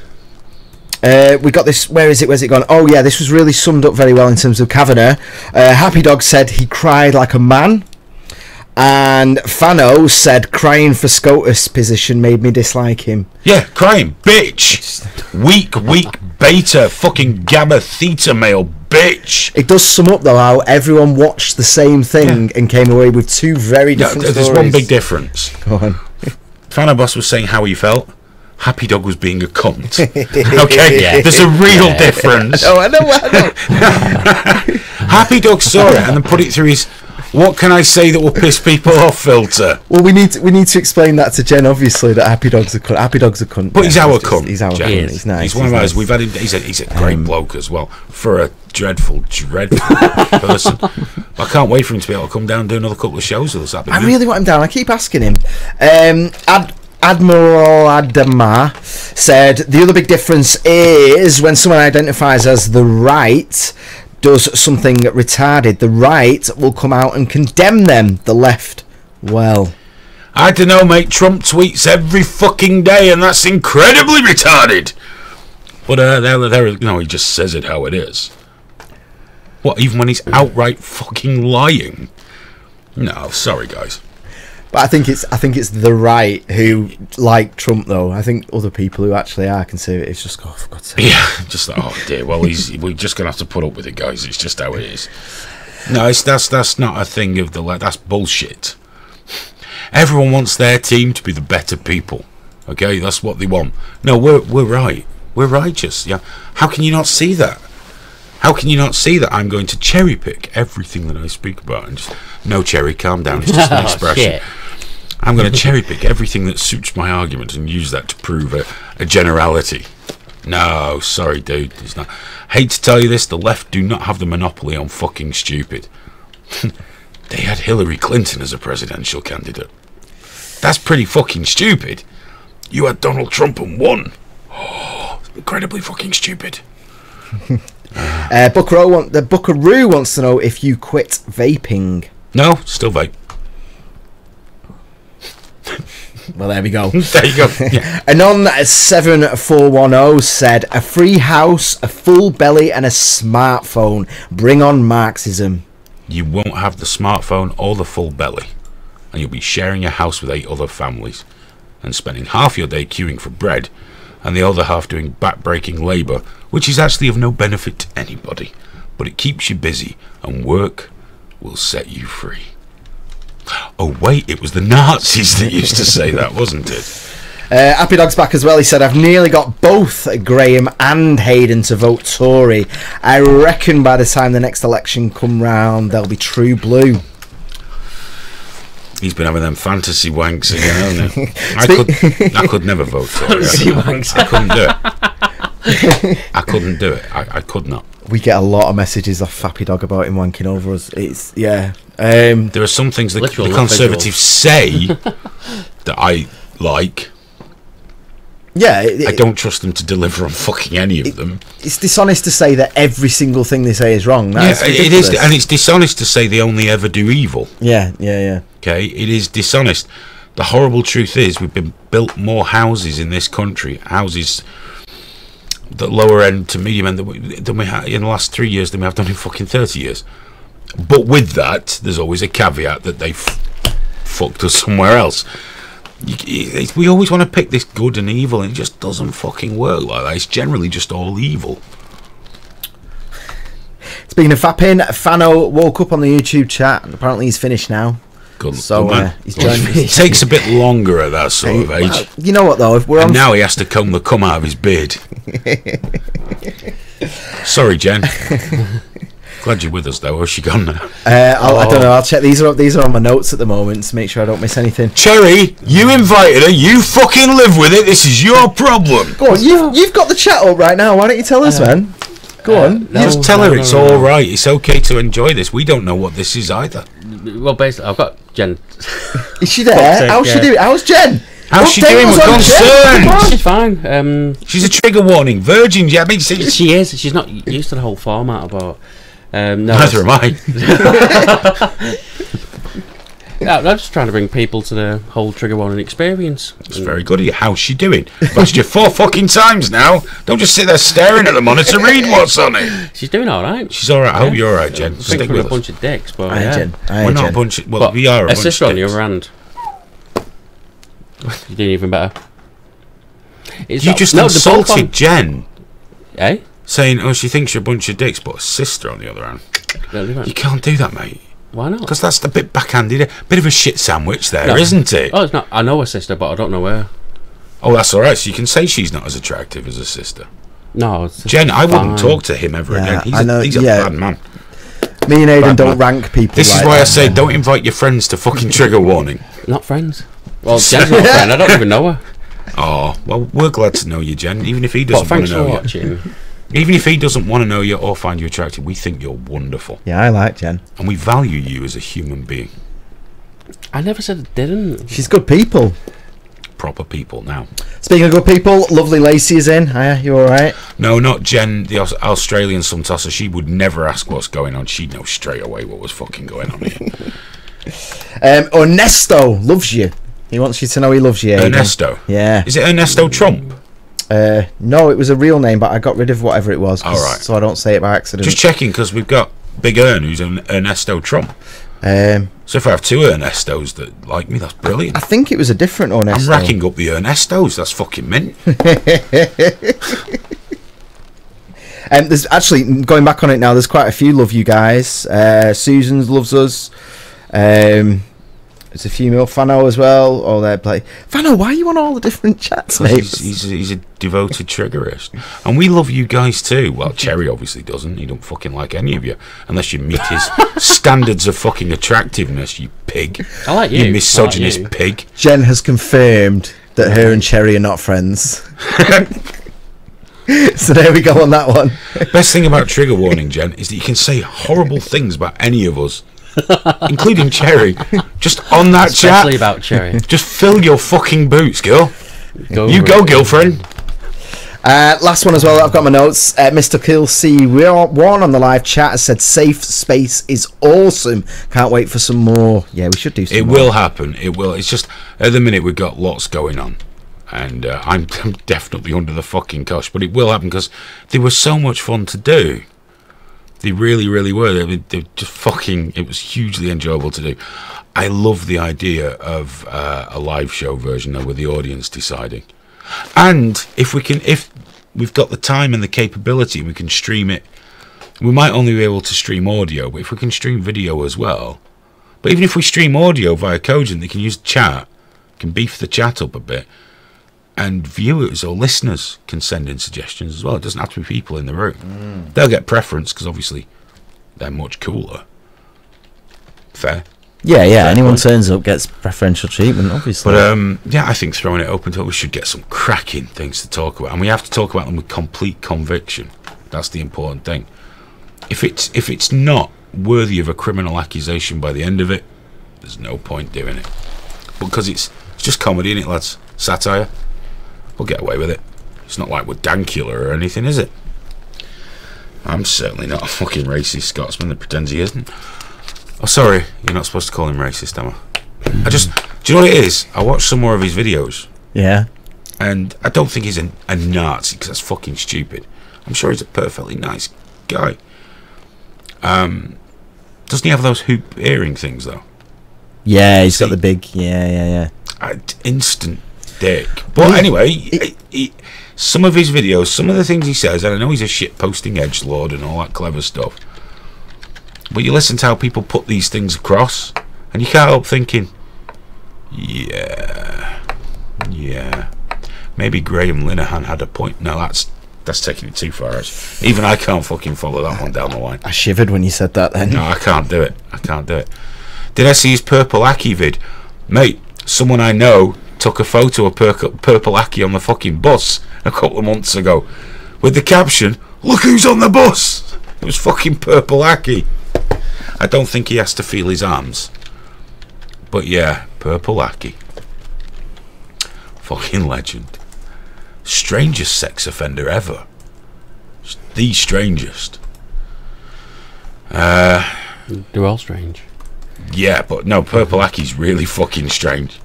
We got this. Where's it gone? Oh yeah, this was really summed up very well in terms of Kavanagh. Happy Dog said he cried like a man, and Fano said crying for SCOTUS position made me dislike him. Yeah, crying, bitch. Weak beta, fucking gamma theta male, bitch. It does sum up though how everyone watched the same thing and came away with two very different stories. There's one big difference. Go on. Fano Boss was saying how he felt. Happy Dog was being a cunt. Okay, there's a real difference. I know. Happy Dog saw it and then put it through his "what can I say that will piss people off" filter. Well, we need to explain that to Jen. Obviously, that Happy Dog's a cunt. Happy Dog's a cunt. But he's our cunt. He's our cunt. He's nice. He's one of ours. We've had him. He's a great bloke as well for a dreadful person. I can't wait for him to be able to come down and do another couple of shows with us. I really want him down. I keep asking him. Admiral Adama said the other big difference is when someone identifies as the right does something retarded, the right will come out and condemn them. The left, well, I don't know, mate. Trump tweets every fucking day, and that's incredibly retarded. But he just says it how it is. What? Even when he's outright fucking lying? No, sorry, guys. But I think it's the right who like Trump, though. I think other people who actually are conservatives just go, for God's sake. Yeah, just like, oh dear. Well, we're just gonna have to put up with it, guys. It's just how it is. No, that's not a thing of the left. That's bullshit. Everyone wants their team to be the better people. Okay, that's what they want. No, we're right. We're righteous. Yeah. How can you not see that? How can you not see that I'm going to cherry pick everything that I speak about and just no, Cherry, calm down. It's just an expression. Shit. I'm going to cherry pick everything that suits my argument and use that to prove a generality. No, sorry, dude. It's not. Hate to tell you this, the left do not have the monopoly on fucking stupid. They had Hillary Clinton as a presidential candidate. That's pretty fucking stupid. You had Donald Trump and won. Oh, incredibly fucking stupid. Buckaroo wants to know if you quit vaping. No, still vape. Well, there we go. There you go. Yeah. Anon 7410 said, a free house, a full belly and a smartphone. Bring on Marxism. You won't have the smartphone or the full belly, and you'll be sharing a house with 8 other families and spending half your day queuing for bread and the other half doing back-breaking labour, which is actually of no benefit to anybody, but it keeps you busy, and work will set you free. Oh wait, it was the Nazis that used to say that, wasn't it? Happy Dog's back as well. He said, I've nearly got both Graham and Hayden to vote Tory. I reckon by the time the next election come round, they'll be true blue. He's been having them fantasy wanks again, hasn't he? I could never vote Tory. I couldn't do it. I couldn't do it. I could not. We get a lot of messages off Happy Dog about him wanking over us. It's, yeah. There are some things that the Conservatives say that I like. Yeah. I don't trust them to deliver on fucking any of them. It's dishonest to say that every single thing they say is wrong. That's it is, and it's dishonest to say they only ever do evil. Yeah. Okay, it is dishonest. The horrible truth is we've been built more houses in this country, houses the lower end to medium end than we have in the last 3 years than we have done in fucking 30 years. But with that, there's always a caveat that they fucked us somewhere else. We always want to pick this good and evil, and it just doesn't fucking work like that. It's generally just all evil. Speaking of fapping, Fano woke up on the YouTube chat, and apparently he's finished now. Good, so good he's joined me. It takes a bit longer at that sort of age. Well, you know what though? If we're and now he has to comb the cum out of his beard. Sorry, Jen. Glad you're with us, though. Where's she gone now? I don't know. I'll check. These are on my notes at the moment to make sure I don't miss anything. Cherry, you invited her. You fucking live with it. This is your problem. Go on. You've got the chat up right now. Why don't you tell us, man? Go on. Just tell her it's all right. It's okay to enjoy this. We don't know what this is either. Well, basically, I've got Jen. Is she there? How's she doing? How's Jen? How's she doing? We're concerned. She's fine. She's a trigger warning virgin. Yeah, I mean, she is. She's not used to the whole format about. No, neither am I. I'm just trying to bring people to the whole trigger warning experience. It's very good of you. How's she doing? I've asked you 4 fucking times now. Don't just sit there staring at the monitor. Read what's on it. She's doing all right. She's all right. I hope you're all right, Jen. I think we're a bunch of dicks, but Jen. We're not a bunch of... Well, we are a bunch of sister on the dicks. other hand. You're doing even better. You just insulted Jen. Eh? Saying, oh, she thinks you're a bunch of dicks, but a sister on the other hand. You can't do that, mate. Why not? Because that's a bit backhanded. A bit of a shit sandwich there, isn't it? Oh, it's not. I know her sister, but I don't know her. Oh, that's all right. So you can say she's not as attractive as her sister. No, Jen, I wouldn't talk to him ever again. He's a bad man. Me and Aidan don't rank people. This is why I say don't invite your friends to fucking trigger warning. Not friends. Well, Jen's not a friend. I don't even know her. Oh, well, we're glad to know you, Jen. Even if he doesn't want to know watching. Even if he doesn't want to know you or find you attractive, we think you're wonderful. Yeah, I like Jen. And we value you as a human being. I never said I didn't. She's good people. Proper people now. Speaking of good people, lovely Lacey is in. Hiya, you alright? No, not Jen, the Australian sun tosser. She would never ask what's going on. She'd know straight away what was fucking going on here. Ernesto loves you. He wants you to know he loves you, Aidan. Ernesto? Yeah. Is it Ernesto Trump? No, it was a real name, but I got rid of whatever it was, all right, so I don't say it by accident. Just checking, because we've got Big Ern, who's an Ernesto Trump. So if I have 2 Ernestos that like me, that's brilliant. I think it was a different Ernesto. I'm racking up the Ernestos. That's fucking mint. There's actually, going back on it now, there's quite a few love you guys. Susan's loves us. There's a female Fano as well. Oh, they're like, Fano, why are you on all the different chats, mate? He's a devoted triggerist, and we love you guys too. Well, Cherry obviously doesn't. He don't fucking like any of you unless you meet his standards of fucking attractiveness. You pig. I like you. You misogynist pig. Jen has confirmed that her and Cherry are not friends. So there we go on that one. Best thing about trigger warning, Jen, is that you can say horrible things about any of us. Including Cherry, just on that Especially chat. about Cherry. Just fill your fucking boots, girl. Go, girlfriend. Last one as well. I've got my notes. Mr. Kill C1 on the live chat has said safe space is awesome. Can't wait for some more. Yeah, we should do some more. It will happen. It will. It's just at the minute we've got lots going on, and I'm definitely under the fucking cosh. But it will happen because they were so much fun to do. They really, really were. They just fucking... It was hugely enjoyable to do. I love the idea of a live show version though, with the audience deciding. And if we've got the time and the capability, we can stream it. We might only be able to stream audio, but if we can stream video as well. But even if we stream audio via Cogent, they can use chat, can beef the chat up a bit. And viewers or listeners can send in suggestions as well. It doesn't have to be people in the room. They'll get preference because obviously they're much cooler. Fair. Yeah. Anyone turns up gets preferential treatment, obviously. But yeah, I think throwing it open to it, we should get some cracking things to talk about, and we have to talk about them with complete conviction. That's the important thing. If it's not worthy of a criminal accusation by the end of it, there's no point doing it. Because it's just comedy, isn't it, lads? Satire. We'll get away with it. It's not like we're Dankula or anything, is it? I'm certainly not a fucking racist Scotsman that pretends he isn't. Oh, sorry, you're not supposed to call him racist, am I? Do you know what it is? I watched some more of his videos. Yeah. And I don't think he's a Nazi, because that's fucking stupid. I'm sure he's a perfectly nice guy. Doesn't he have those hoop earring things, though? Yeah, he's got the big... Yeah. Instant dick. But anyway, some of his videos, some of the things he says, and I know he's a shit-posting edgelord and all that clever stuff, but you listen to how people put these things across, and you can't help thinking, yeah, maybe Graham Linehan had a point. No, that's taking it too far, actually. Even I can't fucking follow that one down the line. I shivered when you said that then. No, I can't do it. I can't do it. Did I see his Purple Aki vid? Mate, someone I know took a photo of Purple Aki on the fucking bus a couple of months ago with the caption, "Look who's on the bus!" It was fucking Purple Aki. I don't think he has to feel his arms. But yeah, Purple Aki. Fucking legend. Strangest sex offender ever. The strangest. They're all strange. Yeah, but no, Purple Aki's really fucking strange.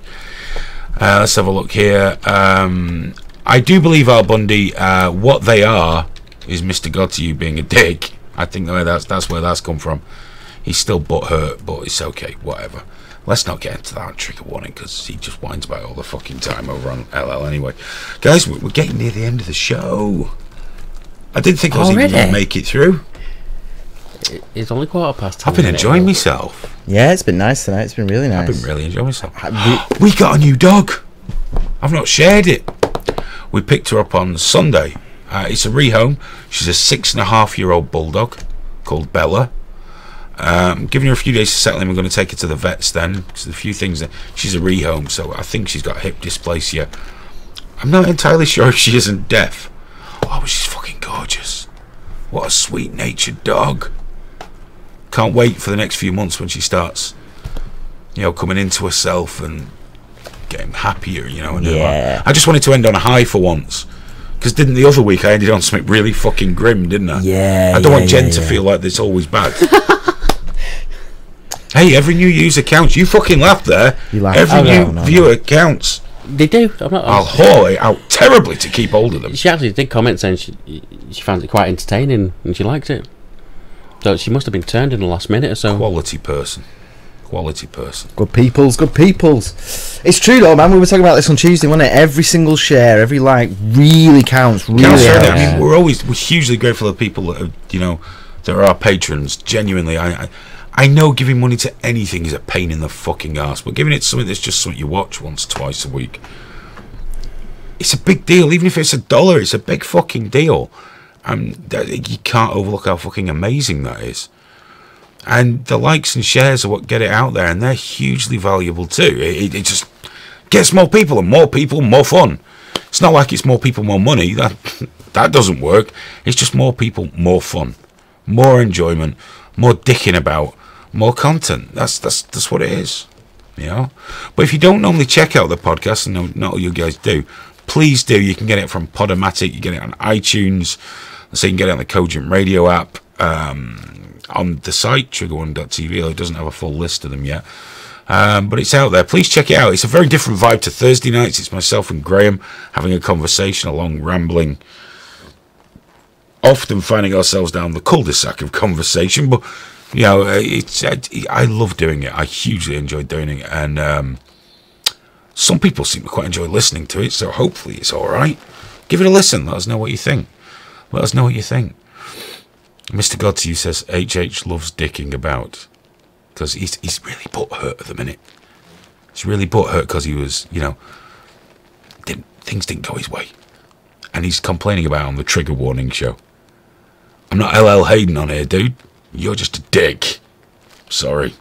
Let's have a look here. I do believe Al Bundy, what they are is Mr. God to you being a dick. I think that's where that's come from. He's still butthurt, but it's okay, whatever. Let's not get into that trigger warning, because he just whines about it all the fucking time over on LL anyway. Guys, we're getting near the end of the show. I didn't think I was even going to make it through. It's only 10:15. I've been enjoying myself. Yeah, it's been nice tonight. It's been really nice. I've been really enjoying myself. We got a new dog. I've not shared it. We picked her up on Sunday. It's a rehome. She's a 6.5-year-old bulldog called Bella. Giving her a few days to settle in. We're going to take her to the vets then, because there's a few things that she's a rehome, so I think she's got hip dysplasia. I'm not entirely sure if she isn't deaf. Oh, but she's fucking gorgeous. What a sweet natured dog. Can't wait for the next few months when she starts, coming into herself and getting happier, and yeah. I just wanted to end on a high for once, because didn't the other week I ended on something really fucking grim, didn't I? Yeah. I don't want Jen to feel like it's always bad. Hey, every new user counts. You fucking laughed there. You laughed. Every new viewer counts. They do. I'll haul it out terribly to keep hold of them. She actually did comment saying she found it quite entertaining and she liked it. So she must have been turned in the last minute or so. Quality person. Quality person. Good peoples, good peoples. It's true though, man. We were talking about this on Tuesday, wasn't it? Every single share, every like really counts. Really counts. I mean, we're hugely grateful of people that are, that are our patrons. Genuinely, I know giving money to anything is a pain in the fucking ass, but giving it to something that's just something you watch once, twice a week, it's a big deal. Even if it's $1, it's a big fucking deal. You can't overlook how fucking amazing that is. And the likes and shares are what get it out there, and they're hugely valuable too. It just gets more people, more fun. It's not like it's more people, more money. That doesn't work. It's just more people, more fun, more enjoyment, more dicking about, more content. That's what it is, But if you don't normally check out the podcast, and not all you guys do, please do. You can get it from Podomatic. You get it on iTunes. So you can get it on the Cogent Radio app. On the site trigger1.tv, although it doesn't have a full list of them yet, but it's out there. Please check it out. It's a very different vibe to Thursday nights. It's myself and Graham having a conversation, a long rambling, often finding ourselves down the cul-de-sac of conversation, but I love doing it. I hugely enjoy doing it, and some people seem to quite enjoy listening to it, so hopefully it's alright. Give it a listen. Let us know what you think. Mr. God to you says HH loves dicking about, because he's really butthurt at the minute. He's really butthurt because he was, things didn't go his way, and he's complaining about it on the Trigger Warning show. I'm not LL Hayden on here, dude. You're just a dick. Sorry.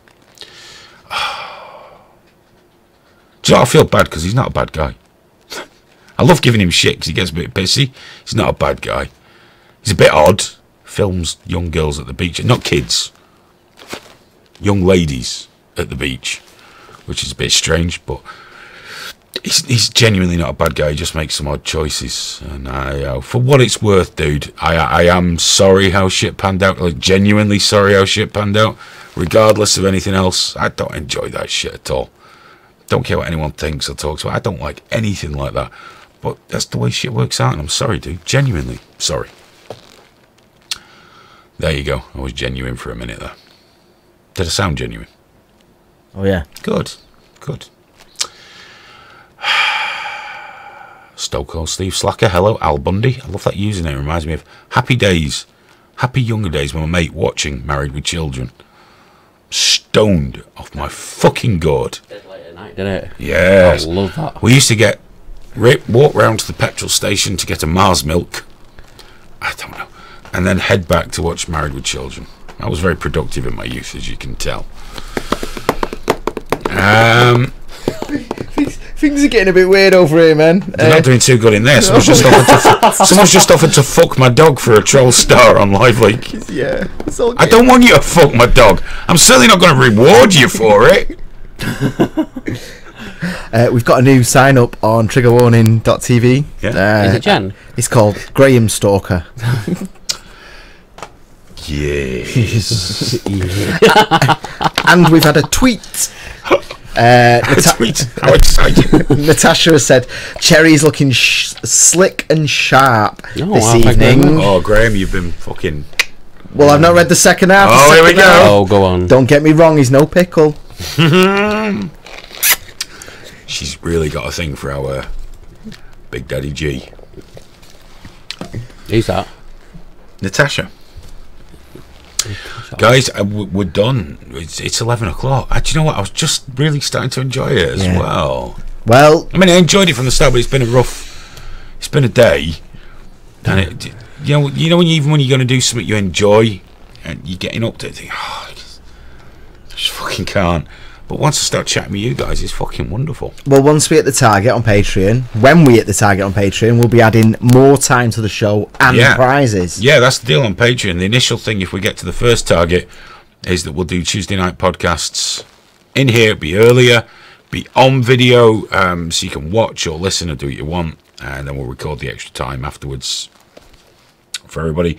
Do you know, I feel bad because he's not a bad guy. I love giving him shit because he gets a bit pissy. He's not a bad guy. He's a bit odd. Films young girls at the beach, not kids, young ladies at the beach, which is a bit strange, but he's genuinely not a bad guy. He just makes some odd choices, and for what it's worth, dude, I am sorry how shit panned out, like genuinely sorry how shit panned out, regardless of anything else. I don't enjoy that shit at all. Don't care what anyone thinks or talks about. I don't like anything like that, but that's the way shit works out, and I'm sorry, dude, genuinely sorry. There you go. I was genuine for a minute there. Did I sound genuine? Oh, yeah. Good. Stokehold Steve Slacker. Hello, Al Bundy. I love that username. It reminds me of happy days. Happy younger days when my mate watching Married with Children. Stoned off my fucking gourd. It's late at night, didn't it? Yes. I love that. We used to walk round to the petrol station to get a Mars milk. I don't know. And then head back to watch Married with Children. I was very productive in my youth, as you can tell. Things are getting a bit weird over here, man. They're not doing too good in there. Someone's just offered to fuck my dog for a troll star on Live Leak. Yeah, it's all I don't want you to fuck my dog. I'm certainly not going to reward you for it. We've got a new sign up on triggerwarning.tv. Yeah. Is it Jen? It's called Graham Stalker. Yes. And we've had a tweet. Tweet. How exciting. Natasha has said Cherry's looking slick and sharp this wow, thank you very evening. much. Oh, Graham, you've been fucking... Well, I've not read the second half. Oh, The here we second go. half. Oh, go on. Don't get me wrong, he's no pickle. She's really got a thing for our Big Daddy G. Who's that? Natasha. Guys, we're done. It's 11 o'clock. Do you know what? I was just really starting to enjoy it as well. Well, I mean, I enjoyed it from the start, but it's been it's been a day. And you know, even when you're going to do something you enjoy and you're getting up to it, think, oh, I just fucking can't. But once I start chatting with you guys, it's fucking wonderful. Well, once we hit the target on Patreon, when we hit the target on Patreon, we'll be adding more time to the show and prizes. Yeah, that's the deal on Patreon. The initial thing, if we get to the first target, is that we'll do Tuesday night podcasts in here, be earlier, be on video, so you can watch or listen or do what you want, and then we'll record the extra time afterwards for everybody.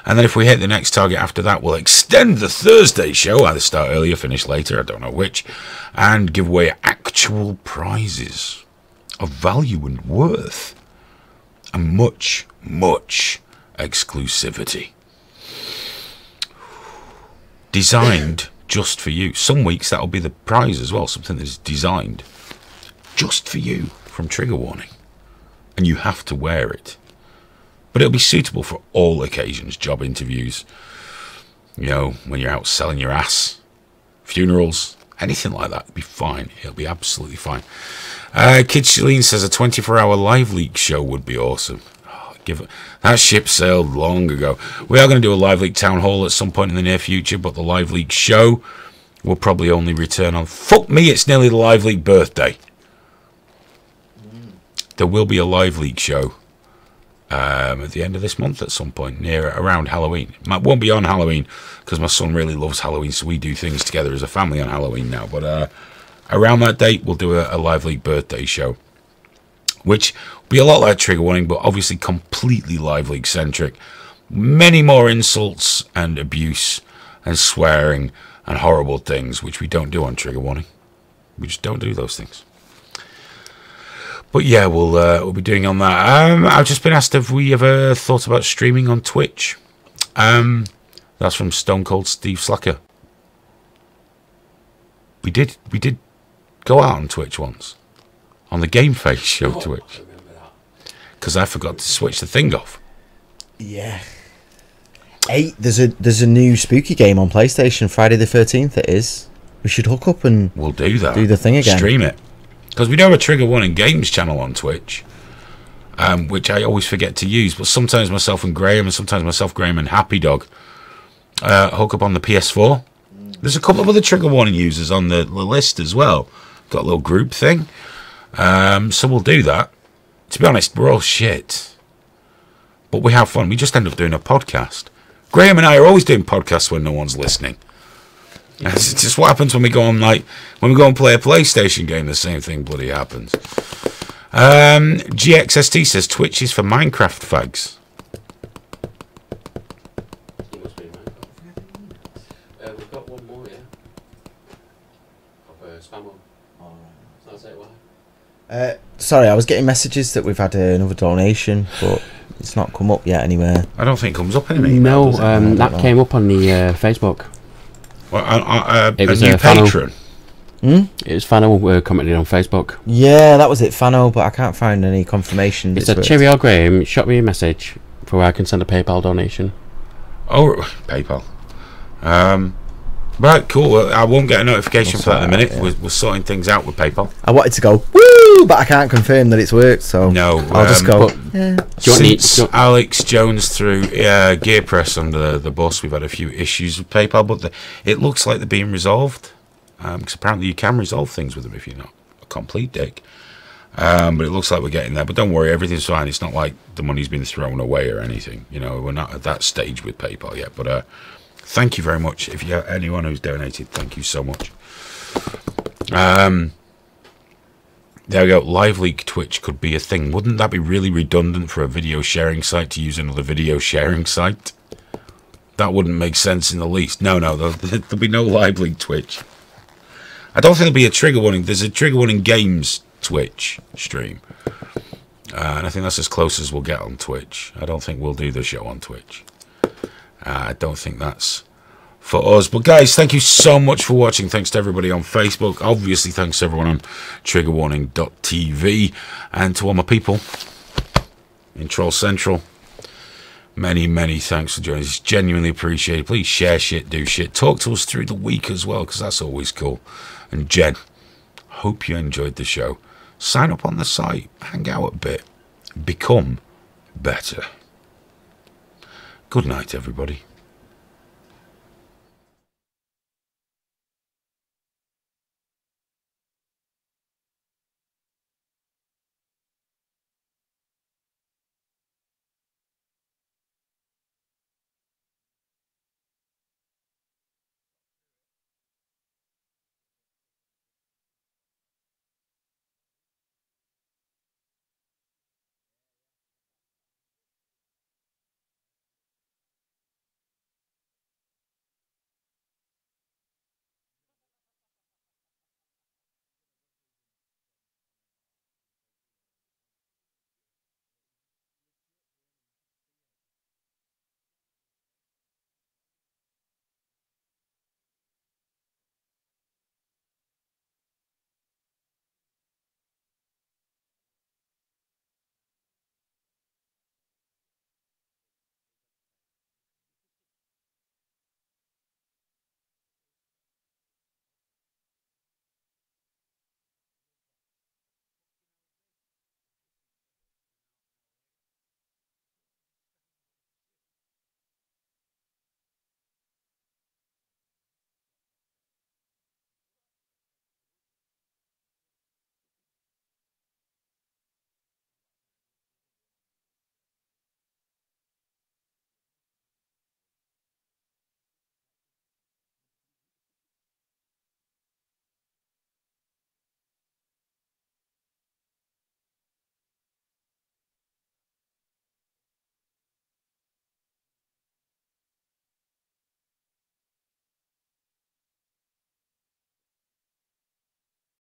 And then if we hit the next target after that, we'll extend the Thursday show, either start earlier, finish later, I don't know which, and give away actual prizes of value and worth and much, much exclusivity. Designed just for you. Some weeks that'll be the prize as well, something that is designed just for you from Trigger Warning, and you have to wear it. But it'll be suitable for all occasions, job interviews, you know, when you're out selling your ass, funerals, anything like that. It'll be fine. It'll be absolutely fine. Kid Shalene says a 24-hour live leak show would be awesome. Oh, that ship sailed long ago. We are going to do a live leak town hall at some point in the near future, but the live leak show will probably only return on... Fuck me, it's nearly the live leak birthday. There will be a live leak show at the end of this month at some point, around Halloween. It won't be on Halloween because my son really loves Halloween, so we do things together as a family on Halloween now. But around that date, we'll do a live leak birthday show, which will be a lot like Trigger Warning, but obviously completely live leak centric. Many more insults and abuse and swearing and horrible things, which we don't do on Trigger Warning. We just don't do those things. But yeah, we'll be doing on that. I've just been asked if we ever thought about streaming on Twitch. That's from Stone Cold Steve Slacker. We did go out on Twitch once, on the Game Face show Twitch, because I forgot to switch the thing off. Yeah. Hey, there's a new spooky game on PlayStation, Friday the 13th. It is. We should hook up and we'll do that. Do the thing again. Stream it. Because we do have a Trigger Warning Games channel on Twitch, which I always forget to use. But sometimes myself and Graham, and sometimes myself, Graham, and Happy Dog hook up on the PS4. There's a couple of other Trigger Warning users on the list as well. Got a little group thing. So we'll do that. To be honest, we're all shit. But we have fun. We just end up doing a podcast. Graham and I are always doing podcasts when no one's listening. It's just what happens when we go on, like, when we go and play a PlayStation game, the same thing bloody happens. GXST says Twitch is for Minecraft fags. We've got one more, yeah. Of spam one. That's it, why? Sorry, I was getting messages that we've had another donation, but it's not come up yet anywhere. I don't think it comes up anywhere. No, that came up on the Facebook. Well, it was a new patron. Hmm? It was Fano commented on Facebook. Yeah, that was it, Fano, but I can't find any confirmation. It said, Cheerio Graham, shot me a message for where I can send a PayPal donation. Oh, PayPal. Right, cool. Well, I won't get a notification for that in a minute. Yeah. We're sorting things out with PayPal. I wanted to go, woo! woo! But I can't confirm that it's worked, so no, I'll just go. Since Alex Jones threw Gear Press under the bus, we've had a few issues with PayPal, but it looks like they're being resolved. Because apparently you can resolve things with them if you're not a complete dick. But it looks like we're getting there. But don't worry, everything's fine. It's not like the money's been thrown away or anything. You know, we're not at that stage with PayPal yet. But thank you very much. If you have anyone who's donated, thank you so much. There we go. Live leak Twitch could be a thing. Wouldn't that be really redundant for a video sharing site to use another video sharing site? That wouldn't make sense in the least. No, there'll be no live leak Twitch. I don't think there'll be a trigger warning. There's a trigger warning games Twitch stream. And I think that's as close as we'll get on Twitch. I don't think we'll do the show on Twitch. I don't think that's for us. But guys, thank you so much for watching. Thanks to everybody on Facebook. Obviously, thanks to everyone on triggerwarning.tv. And to all my people in Troll Central. Many, many thanks for joining us. It's genuinely appreciated. Please share shit, do shit. Talk to us through the week as well, because that's always cool. And Jen, hope you enjoyed the show. Sign up on the site. Hang out a bit. Become better. Good night, everybody.